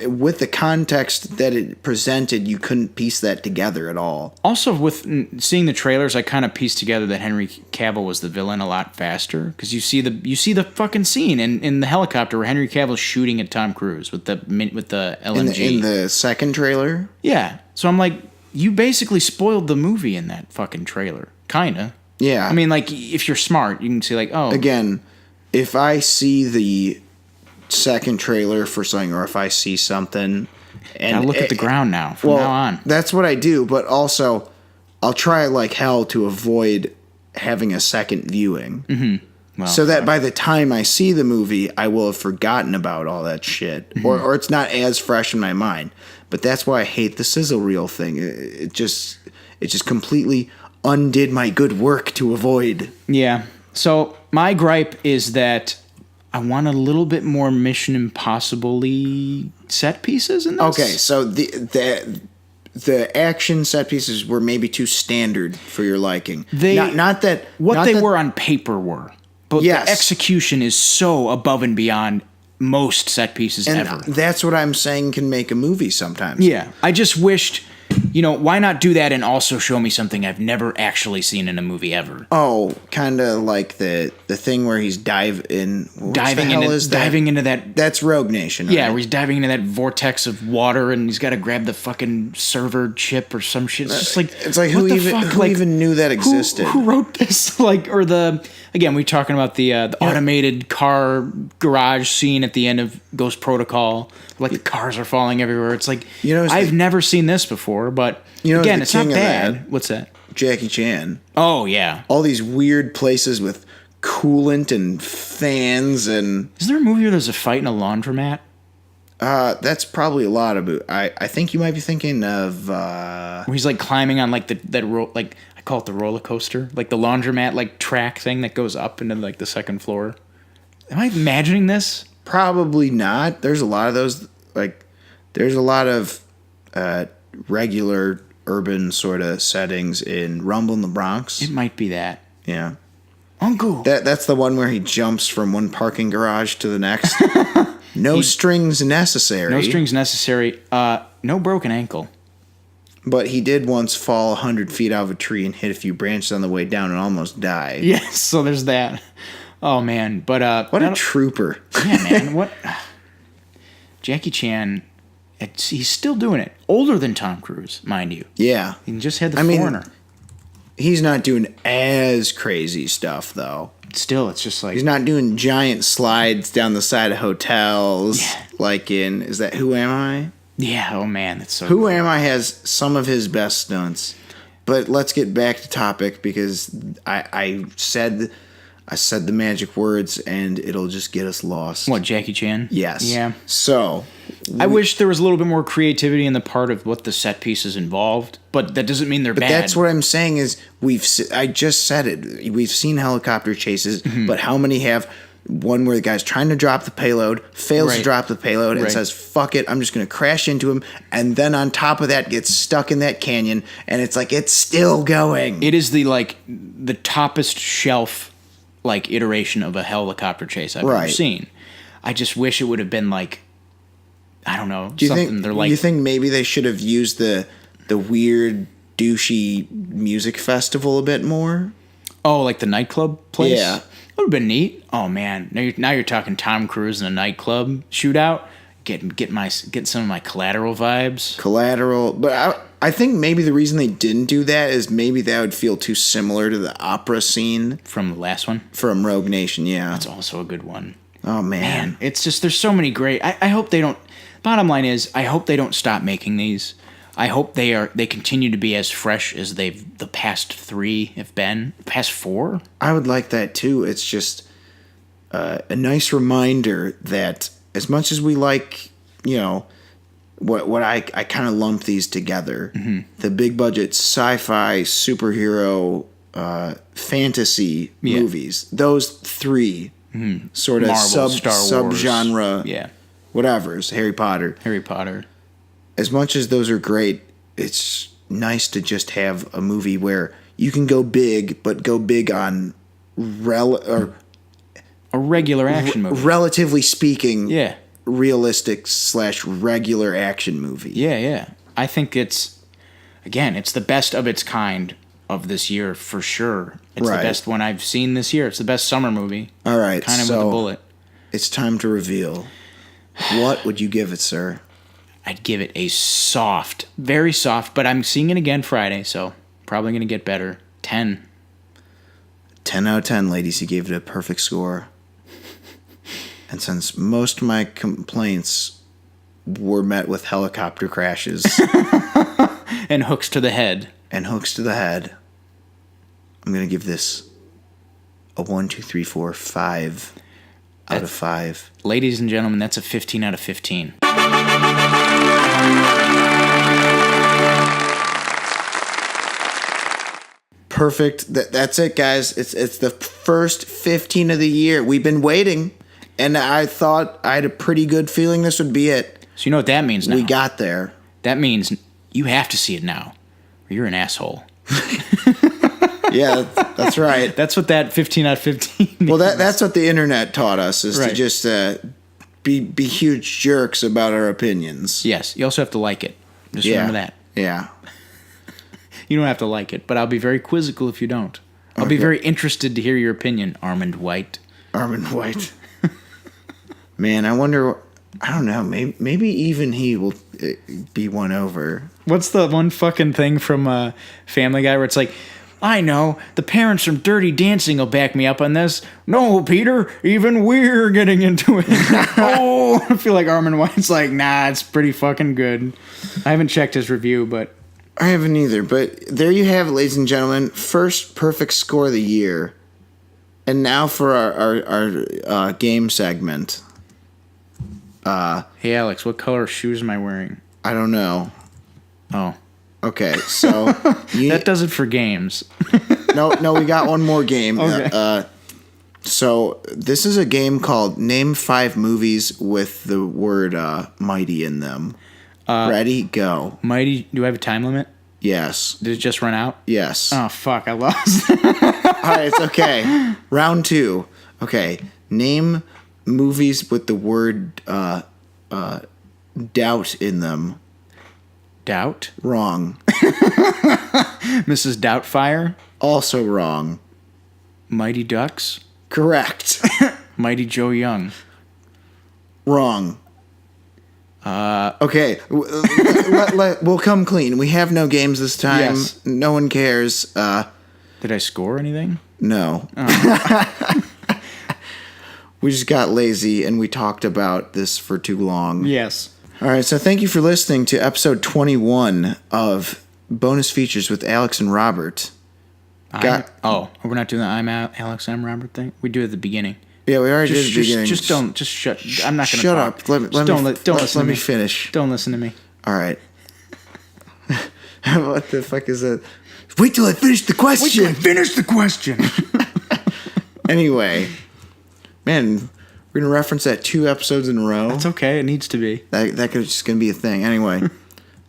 With the context that it presented, you couldn't piece that together at all. Also, with seeing the trailers, I kind of pieced together that Henry Cavill was the villain a lot faster because you see the fucking scene in the helicopter where Henry Cavill's shooting at Tom Cruise with the LMG in the second trailer. Yeah, so I'm like, you basically spoiled the movie in that fucking trailer, kinda. Yeah, I mean, like, if you're smart, you can see like, oh, again, if I see the second trailer for something, or if I see something, and gotta look at the ground now from now on. That's what I do, but also I'll try like hell to avoid having a second viewing. Mm-hmm. so that by the time I see the movie, I will have forgotten about all that shit, or it's not as fresh in my mind. But that's why I hate the sizzle reel thing. It just completely undid my good work to avoid. Yeah. So my gripe is that I want a little bit more Mission Impossible-y set pieces in this. Okay, so the action set pieces were maybe too standard for your liking. They were on paper were, but yes. The execution is so above and beyond most set pieces ever. That's what I'm saying can make a movie sometimes. Yeah, I just wished, why not do that and also show me something I've never actually seen in a movie ever? Oh, kind of like the thing where he's diving into that. That's Rogue Nation. Yeah, right? where he's diving into that vortex of water and he's got to grab the fucking server chip or some shit. It's just like, it's like who even knew that existed? Who wrote this? We're talking about the automated car garage scene at the end of Ghost Protocol. Like the cars are falling everywhere. It's like, I've never seen this before, but again, it's not bad. What's that? Jackie Chan. Oh, yeah. All these weird places with coolant and fans and... Is there a movie where there's a fight in a laundromat? That's probably a lot of... I think you might be thinking of... Where he's like climbing on like I call it the roller coaster, like the laundromat like track thing that goes up into like the second floor. Am I imagining this? Probably not. There's a lot of those. There's a lot of regular urban sort of settings in Rumble in the Bronx. It might be that. Yeah. Uncle. That's the one where he jumps from one parking garage to the next. No strings necessary. No strings necessary. No broken ankle. But he did once fall 100 feet out of a tree and hit a few branches on the way down and almost died. Yes, so there's that. Oh, man. But what a trooper. Yeah, man. What? Jackie Chan, he's still doing it. Older than Tom Cruise, mind you. Yeah. He just had the Foreigner. He's not doing as crazy stuff, though. Still, it's just like... He's not doing giant slides down the side of hotels. Yeah. Like in... Is that Who Am I? Yeah, oh man, that's so Who Am I has some of his best stunts. But let's get back to topic because I said the magic words and it'll just get us lost. What, Jackie Chan? Yes. Yeah. So... I wish there was a little bit more creativity in the part of what the set pieces involved, but that doesn't mean they're bad. But that's what I'm saying is I just said it. We've seen helicopter chases, but how many have one where the guy's trying to drop the payload, fails to drop the payload, and says, fuck it, I'm just going to crash into him, and then on top of that gets stuck in that canyon, and it's like, it's still going. It is the toppest shelf iteration of a helicopter chase I've ever seen. I just wish it would have been I don't know. Do you think maybe they should have used the weird douchey music festival a bit more? Oh, like the nightclub place? Yeah. That would have been neat. Oh man, now you're talking Tom Cruise in a nightclub shootout. Get some of my Collateral vibes. Collateral, but I think maybe the reason they didn't do that is maybe that would feel too similar to the opera scene from the last one. From Rogue Nation, yeah. That's also a good one. Oh man, it's just there's so many great. I hope they don't. Bottom line is, I hope they don't stop making these. I hope they continue to be as fresh as the past 3 have been. Past 4? I would like that too. It's just a nice reminder that as much as we like, what I kind of lump these together. Mm-hmm. The big budget sci-fi, superhero, fantasy movies. Those 3 sort of Marvel, Star Wars, subgenre. Yeah. Whatever's Harry Potter. As much as those are great, it's nice to just have a movie where you can go big, but go big on a regular action movie. Relatively speaking, yeah, realistic / regular action movie. Yeah. I think it's the best of its kind of this year for sure. It's the best one I've seen this year. It's the best summer movie. All right, kind of with a bullet. It's time to reveal. What would you give it, sir? I'd give it a soft, very soft, but I'm seeing it again Friday, so probably going to get better. 10. 10 out of 10, ladies. You gave it a perfect score. And since most of my complaints were met with helicopter crashes... and hooks to the head. I'm going to give this a 1, 2, 3, 4, 5 out of 5. Ladies and gentlemen, that's a 15 out of 15. Perfect. That's it, guys. It's the first 15 of the year. We've been waiting, and I thought I had a pretty good feeling this would be it. So you know what that means now? We got there. That means you have to see it now, or you're an asshole. Yeah, that's right. That's what that 15 out of 15 means. Well, that's what the internet taught us, is Right. to just be huge jerks about our opinions. Yes, you also have to like it. Just remember that. Yeah. You don't have to like it, but I'll be very quizzical if you don't. I'll be very interested to hear your opinion, Armand White. Armand White. Man, I wonder... I don't know. Maybe even he will be won over. What's the one fucking thing from Family Guy where it's like, I know, the parents from Dirty Dancing will back me up on this. No, Peter, even we're getting into it. Oh, I feel like Armand White's like, nah, it's pretty fucking good. I haven't checked his review, but... I haven't either, but there you have it, ladies and gentlemen. First perfect score of the year. And now for our game segment. Hey, Alex, what color shoes am I wearing? I don't know. Oh. Okay, so... That does it for games. No, we got one more game. Okay. So this is a game called Name 5 Movies with the word mighty in them. Ready? Go. Mighty, do I have a time limit? Yes. Did it just run out? Yes. Oh, fuck, I lost. All right, it's okay. Round 2. Okay. Name movies with the word doubt in them. Doubt? Wrong. Mrs. Doubtfire? Also wrong. Mighty Ducks? Correct. Mighty Joe Young? Wrong. Okay. We'll come clean. We have no games this time. Yes. No one cares. Did I score anything? No. We just got lazy and we talked about this for too long. Yes. All right, so thank you for listening to episode 21 of Bonus Features with Alex and Robert. We're not doing the I'm Alex, I'm Robert thing? We do it at the beginning. Yeah, we already did the beginning. Just shut. I'm not going to shut talk. up. Let me Let me finish. Don't listen to me. All right. What the fuck is that? Wait till I finish the question. Finish the question. Anyway, man, we're gonna reference that 2 episodes in a row. That's okay. It needs to be. That could just gonna be a thing. Anyway,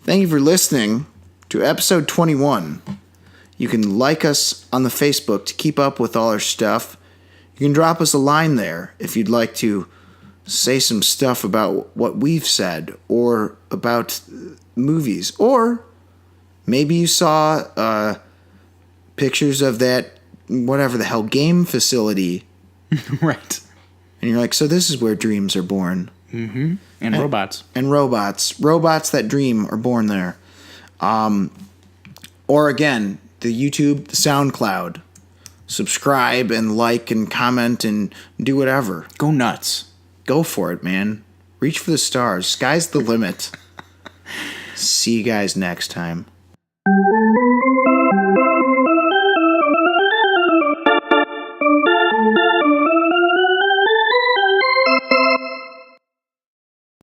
thank you for listening to episode 21. You can like us on the Facebook to keep up with all our stuff. You can drop us a line there if you'd like to say some stuff about what we've said or about movies. Or maybe you saw pictures of that, whatever the hell, game facility. Right. And you're like, so this is where dreams are born. Mm-hmm. And robots. And robots. Robots that dream are born there. Or again, the YouTube, the SoundCloud. Subscribe and like and comment and do whatever. Go nuts. Go for it, man. Reach for the stars. Sky's the limit. See you guys next time.